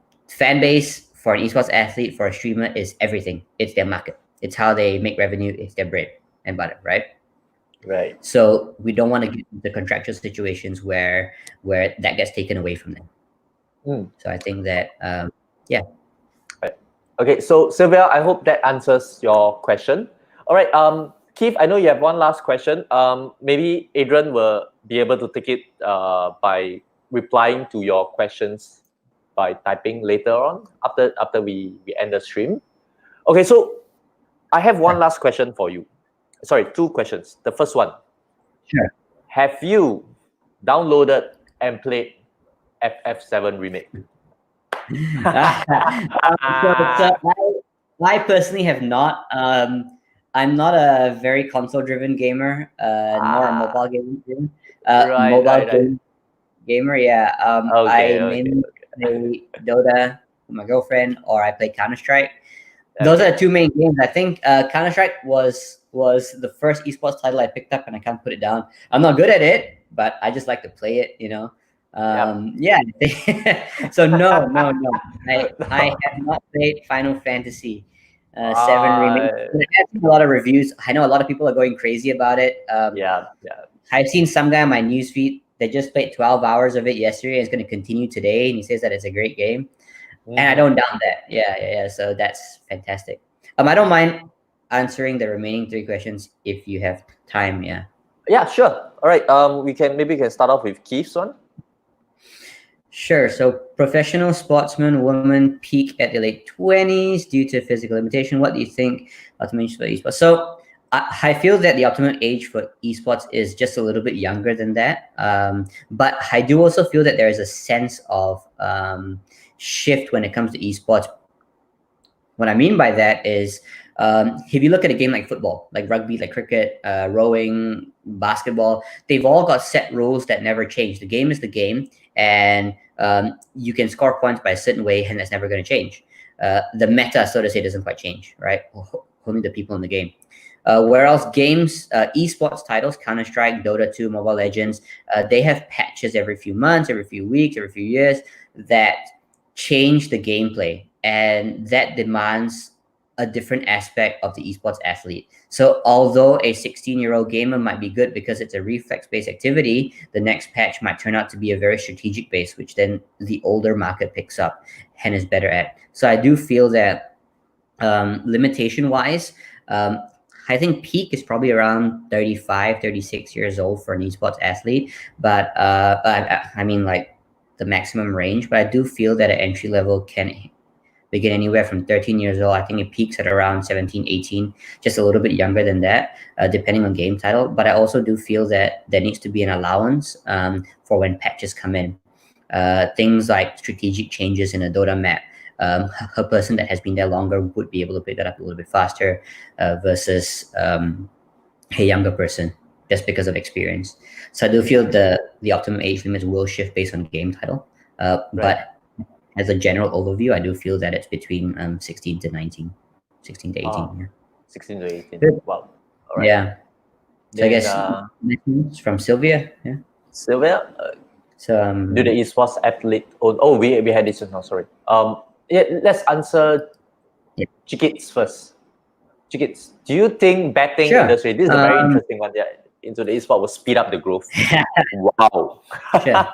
base for an esports athlete, for a streamer, is everything. It's their market. It's how they make revenue. It's their bread and butter, right? Right. So we don't want to get into contractual situations where that gets taken away from them. So I think that yeah. Right. Okay. So Sylvia, I hope that answers your question. All right. Keith, I know you have one last question. Maybe Adrian will be able to take it by replying to your questions by typing later on after we end the stream. Okay. So I have one last question for you. Sorry, 2 questions. The first one. Sure. Have you downloaded and played FF7 Remake? I personally have not. I'm not a very console-driven gamer, nor a mobile gaming game gamer. Yeah. I mainly play Dota with my girlfriend, or I play Counter-Strike. Those are the 2 main games. I think Counter-Strike was the first esports title I picked up, and I can't put it down. I'm not good at it, but I just like to play it, you know. Yeah. So no. I have not played Final Fantasy. 7 remake. It has a lot of reviews. I know a lot of people are going crazy about it. Yeah. I've seen some guy on my newsfeed that just played 12 hours of it yesterday and is going to continue today, and he says that it's a great game. And I don't doubt that. Yeah. So that's fantastic. I don't mind answering the remaining 3 questions if you have time. Yeah. Yeah, sure. All right. We can start off with Keith's one. Sure. So professional sportsman woman peak at the late 20s due to physical limitation. What do you think optimum age for esports? So I feel that the optimum age for esports is just a little bit younger than that. But I do also feel that there is a sense of shift when it comes to esports. What I mean by that is if you look at a game like football, like rugby, like cricket, rowing, basketball, they've all got set rules that never change. The game is the game, and you can score points by a certain way, and that's never going to change. The meta, so to say, doesn't quite change, right? Only the people in the game. Whereas games, esports titles, Counter-Strike, Dota 2, Mobile Legends, they have patches every few months, every few weeks, every few years that change the gameplay, and that demands a different aspect of the esports athlete. So although a 16-year-old gamer might be good because it's a reflex-based activity, the next patch might turn out to be a very strategic base, which then the older market picks up and is better at. So I do feel that limitation-wise, I think peak is probably around 35, 36 years old for an esports athlete. But I mean, like the maximum range. But I do feel that an entry level can begin anywhere from 13 years old. I think it peaks at around 17, 18, just a little bit younger than that, depending on game title. But I also do feel that there needs to be an allowance for when patches come in. Things like strategic changes in a Dota map. A person that has been there longer would be able to pick that up a little bit faster versus a younger person, just because of experience. So I do feel the optimum age limits will shift based on game title. But as a general overview, I do feel that it's between 16 to 19, 16 to 18. Yeah. 16 to 18. Good. Wow. All right. Yeah. So Then, I guess from Sylvia. Yeah. Sylvia, So do the esports athlete own? Oh, we had this just now. Sorry. Yeah. Let's answer Chikits first. Chikits, do you think betting industry? This is a very interesting one. Yeah, into the esports will speed up the growth. Wow. Sure.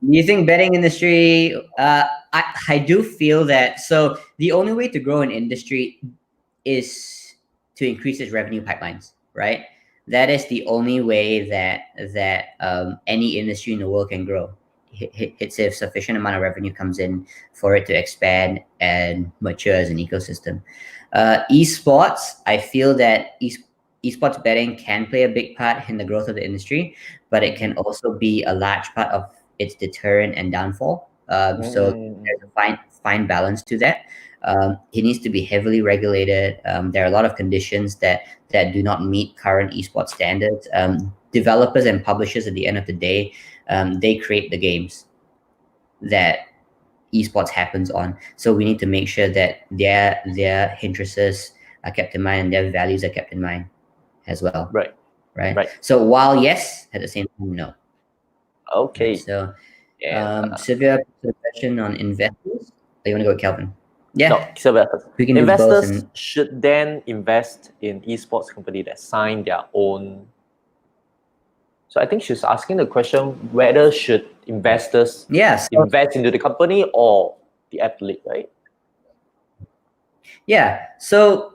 Do you think betting industry? I do feel that. So the only way to grow an industry is to increase its revenue pipelines, right? That is the only way that any industry in the world can grow. It's if sufficient amount of revenue comes in for it to expand and mature as an ecosystem. Esports, I feel that esports betting can play a big part in the growth of the industry, but it can also be a large part of its deterrent and downfall. So there's a fine balance to that. It needs to be heavily regulated. There are a lot of conditions that do not meet current esports standards. Developers and publishers, at the end of the day, they create the games that esports happens on. So we need to make sure that their interests are kept in mind and their values are kept in mind as well. Right. So while yes, at the same time, no. Okay. So, Sylvia, the question on investors. You want to go with Kelvin? Yeah. No, Sylvia first. We can Investors should then invest in esports company that sign their own. So I think she's asking the question whether should investors invest into the company or the athlete, right? Yeah. So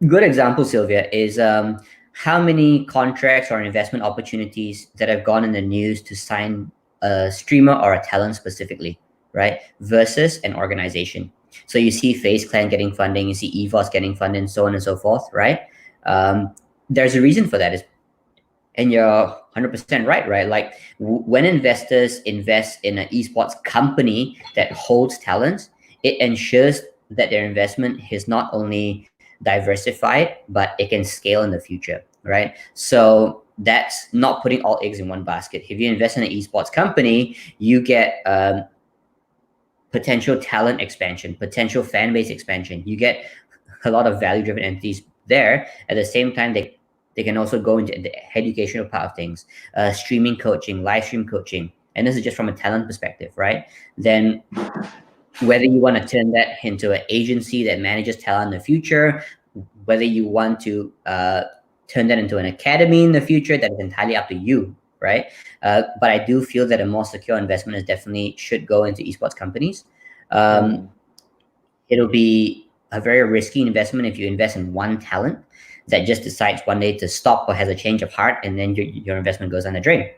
good example, Sylvia, is how many contracts or investment opportunities that have gone in the news to sign a streamer or a talent specifically, right? Versus an organization. So you see FaZe Clan getting funding, you see EVOS getting funding, and so on and so forth, right? There's a reason for that. And you're 100% right? Like when investors invest in an esports company that holds talent, it ensures that their investment is not only diversified, but it can scale in the future, right? So that's not putting all eggs in one basket. If you invest in an esports company, you get potential talent expansion, potential fan base expansion. You get a lot of value-driven entities there. At the same time, they can also go into the educational part of things, streaming coaching, live stream coaching. And this is just from a talent perspective, right? Then whether you want to turn that into an agency that manages talent in the future, whether you want to turn that into an academy in the future, that is entirely up to you, right? But I do feel that a more secure investment is definitely should go into esports companies. It'll be a very risky investment if you invest in one talent that just decides one day to stop or has a change of heart, and then your investment goes down the drain,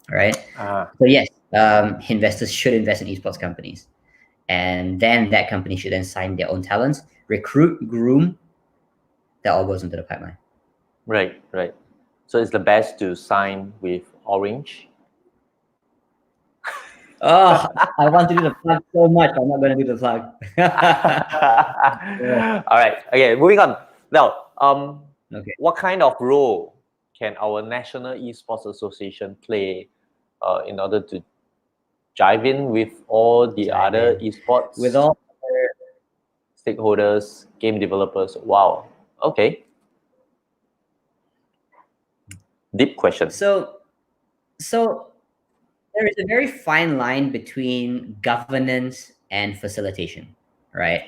right? So yes, investors should invest in esports companies, and then that company should then sign their own talents, recruit, groom. That all goes into the pipeline. Right. So it's the best to sign with Orange. Oh, I want to do the plug so much. I'm not going to do the plug. All right. Okay, moving on. Now, Okay. what kind of role can our National Esports Association play in order to jive in with all the other esports with all stakeholders, game developers? Wow. Okay. Deep question. So there is a very fine line between governance and facilitation, right?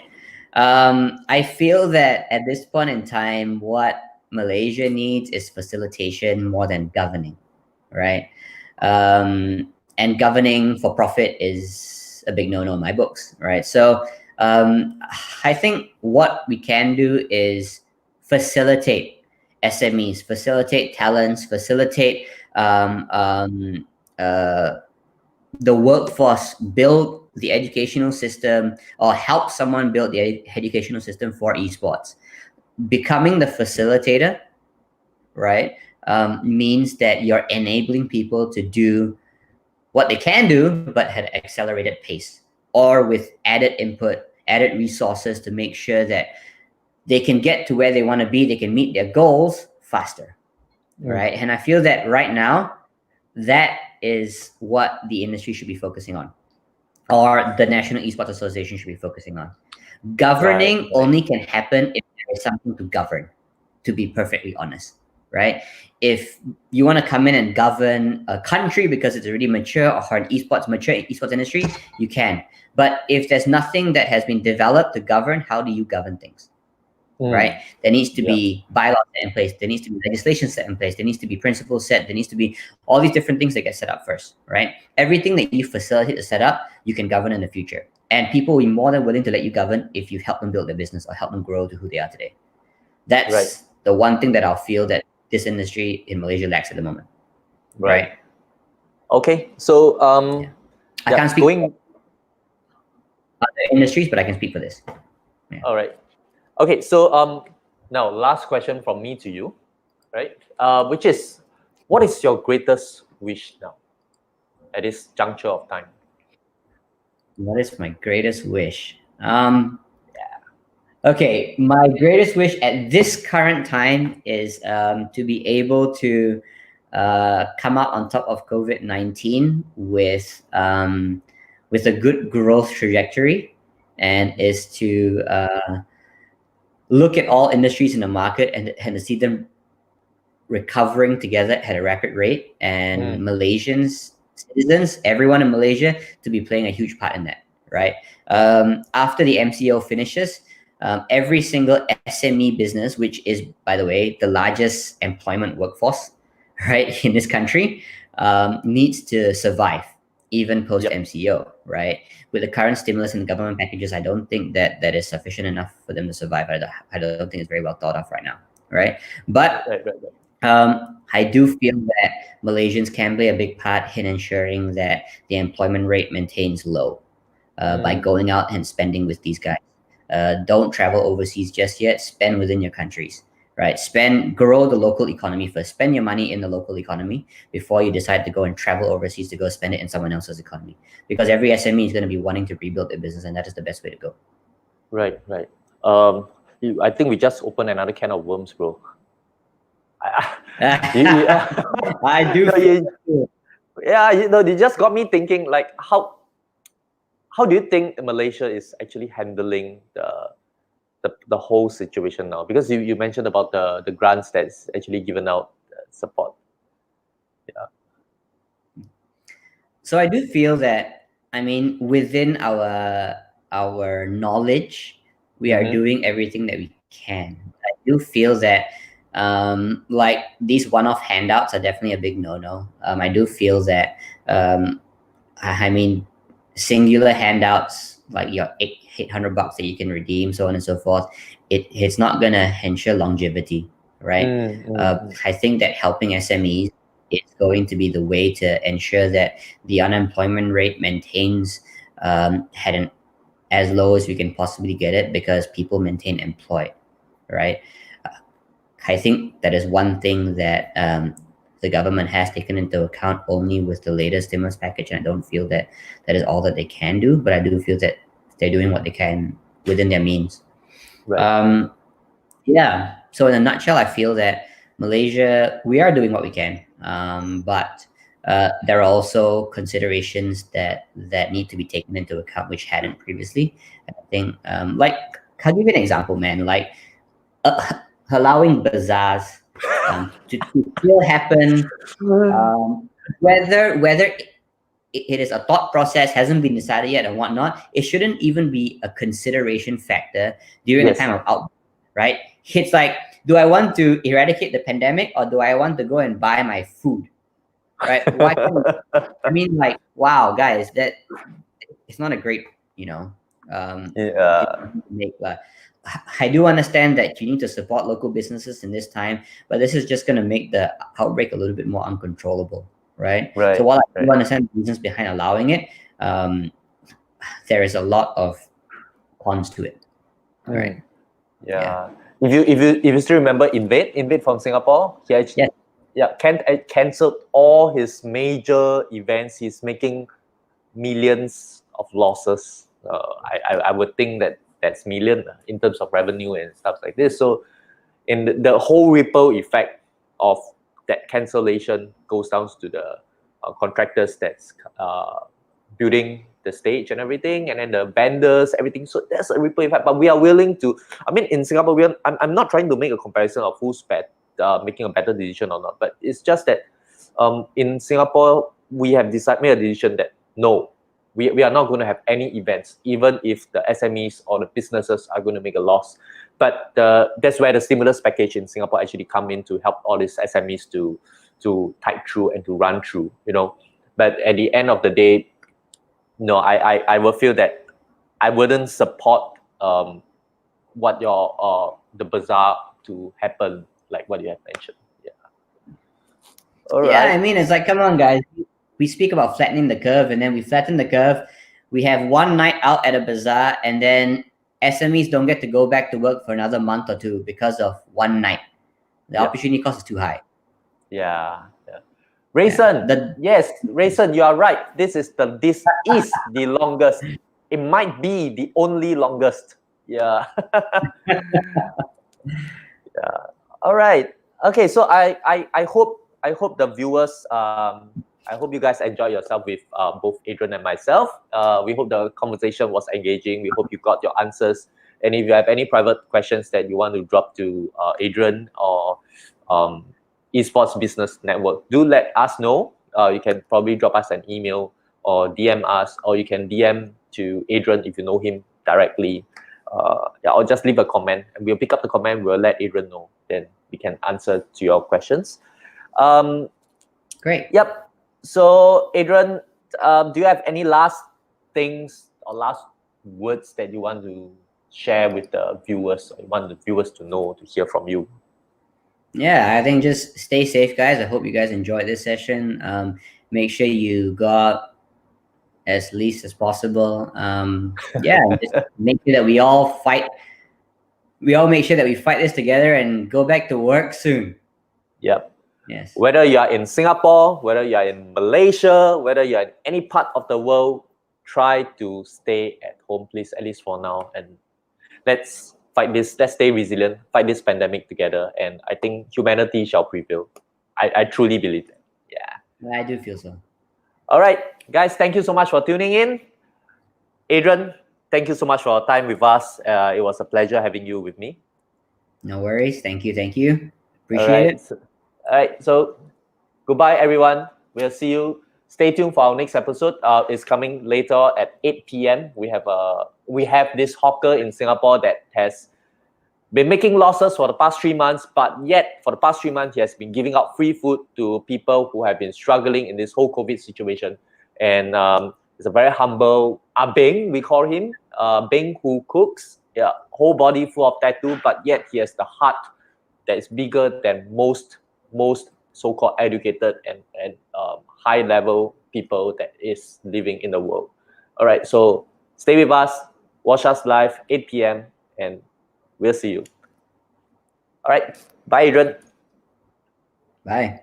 I feel that at this point in time, what Malaysia needs is facilitation more than governing, right? And governing for profit is a big no-no in my books, right? So I think what we can do is facilitate SMEs, facilitate talents, facilitate the workforce, build the educational system, or help someone build the educational system for esports. Becoming the facilitator, right, means that you're enabling people to do what they can do, but at an accelerated pace, or with added input, added resources to make sure that they can get to where they want to be, they can meet their goals faster, right? And I feel that right now, that is what the industry should be focusing on, or the National Esports Association should be focusing on. Governing only can happen if there is something to govern, to be perfectly honest, right? If you want to come in and govern a country because it's already mature, or an mature esports industry, you can. But if there's nothing that has been developed to govern, how do you govern things? Right? There needs to be bylaws set in place. There needs to be legislation set in place. There needs to be principles set. There needs to be all these different things that get set up first, right? Everything that you facilitate to set up, you can govern in the future. And people will be more than willing to let you govern if you help them build their business or help them grow to who they are today. That's the one thing that I'll feel that this industry in Malaysia lacks at the moment. Right. Okay. So I can't speak for other industries, but I can speak for this. All right. Okay, so now last question from me to you, right? Which is, what is your greatest wish now at this juncture of time? What is my greatest wish? Okay, my greatest wish at this current time is to be able to come out on top of COVID-19 with a good growth trajectory, and is to look at all industries in the market and to see them recovering together at a rapid rate, and Malaysians, citizens, everyone in Malaysia to be playing a huge part in that, right? After the MCO finishes, every single SME business, which is, by the way, the largest employment workforce, right, in this country, needs to survive even post MCO, right? With the current stimulus and the government packages, I don't think that is sufficient enough for them to survive. I don't think it's very well thought of right now, right? But I do feel that Malaysians can play a big part in ensuring that the employment rate maintains low by going out and spending with these guys. Don't travel overseas just yet. Spend within your countries, right? Grow the local economy first. Spend your money in the local economy before you decide to go and travel overseas to go spend it in someone else's economy. Because every SME is going to be wanting to rebuild their business, and that is the best way to go. Right. I think we just opened another can of worms, bro. I do. Yeah, they just got me thinking, like, how do you think Malaysia is actually handling the whole situation now? Because you mentioned about the grants that's actually given out support. So I do feel that, I mean, within our our knowledge, we are doing everything that we can. I do feel that like these one-off handouts are definitely a big no-no. I do feel that I mean singular handouts like your $800 that you can redeem, so on and so forth, it's not gonna ensure longevity, right? I think that helping SMEs is going to be the way to ensure that the unemployment rate maintains at an as low as we can possibly get it, because people maintain employed, right? I think that is one thing that the government has taken into account only with the latest stimulus package, and I don't feel that that is all that they can do, but I do feel that they're doing what they can within their means. Right. Yeah. So in a nutshell, I feel that Malaysia, we are doing what we can, but there are also considerations that need to be taken into account which hadn't previously. And I think, like, I'll give you an example, man. Like, allowing bazaars to still happen, whether it is a thought process, hasn't been decided yet and whatnot, it shouldn't even be a consideration factor during a time of outbreak, right? It's like, do I want to eradicate the pandemic or do I want to go and buy my food, right? Why can't I mean, like, wow, guys, that it's not a great, make. I do understand that you need to support local businesses in this time, but this is just going to make the outbreak a little bit more uncontrollable, right? So while I do understand the reasons behind allowing it, there is a lot of cons to it, right? Yeah. If you still remember Invade from Singapore, he actually cancelled all his major events. He's making millions of losses. I would think that's million in terms of revenue and stuff like this. So in the whole ripple effect of that cancellation goes down to the contractors that's building the stage and everything, and then the vendors, everything. So there's a ripple effect. But we are willing to, I mean, in Singapore, I'm not trying to make a comparison of who's making a better decision or not, but it's just that in Singapore, we have made a decision that no, we are not going to have any events, even if the SMEs or the businesses are going to make a loss. But that's where the stimulus package in Singapore actually come in to help all these SMEs to tide through and to run through, But at the end of the day, no, I will feel that I wouldn't support what the bazaar to happen, like what you have mentioned. All right. I mean, it's like, come on, guys. We speak about flattening the curve, and then we flatten the curve. We have one night out at a bazaar, and then SMEs don't get to go back to work for another month or two because of one night. The opportunity cost is too high. Rayson, yes, Rayson, you are right. This is the longest. It might be the only longest. Yeah. All right. Okay. So I hope the viewers. I hope you guys enjoy yourself with both Adrian and myself. We hope the conversation was engaging. We hope you got your answers. And if you have any private questions that you want to drop to Adrian or Esports Business Network, do let us know. You can probably drop us an email or DM us, or you can DM to Adrian if you know him directly. Or just leave a comment, and we'll pick up the comment. We'll let Adrian know. Then we can answer to your questions. Great. Yep. So, Adrian, do you have any last things or last words that you want to share with the viewers, or you want the viewers to know, to hear from you? Yeah, I think just stay safe, guys. I hope you guys enjoyed this session. Make sure you go out as least as possible. Just make sure that we all fight. We all make sure that we fight this together and go back to work soon. Yep. Yes. Whether you are in Singapore, whether you are in Malaysia, whether you are in any part of the world, try to stay at home, please, at least for now. And let's fight this. Let's stay resilient, fight this pandemic together. And I think humanity shall prevail. I truly believe that. Yeah. I do feel so. All right, guys, thank you so much for tuning in. Adrian, thank you so much for your time with us. It was a pleasure having you with me. No worries. Thank you. Appreciate it. All right, so goodbye, everyone. We'll see you stay tuned for our next episode. It's coming later at 8 p.m. We have this hawker in Singapore that has been making losses for the past 3 months, but yet for the past 3 months, he has been giving out free food to people who have been struggling in this whole COVID situation. And he's a very humble Beng, we call him, Beng who cooks, whole body full of tattoo, but yet he has the heart that is bigger than most so-called educated and high-level people that is living in the world. All right, so stay with us, watch us live, 8 p.m., and we'll see you. All right. Bye, Adrian. Bye.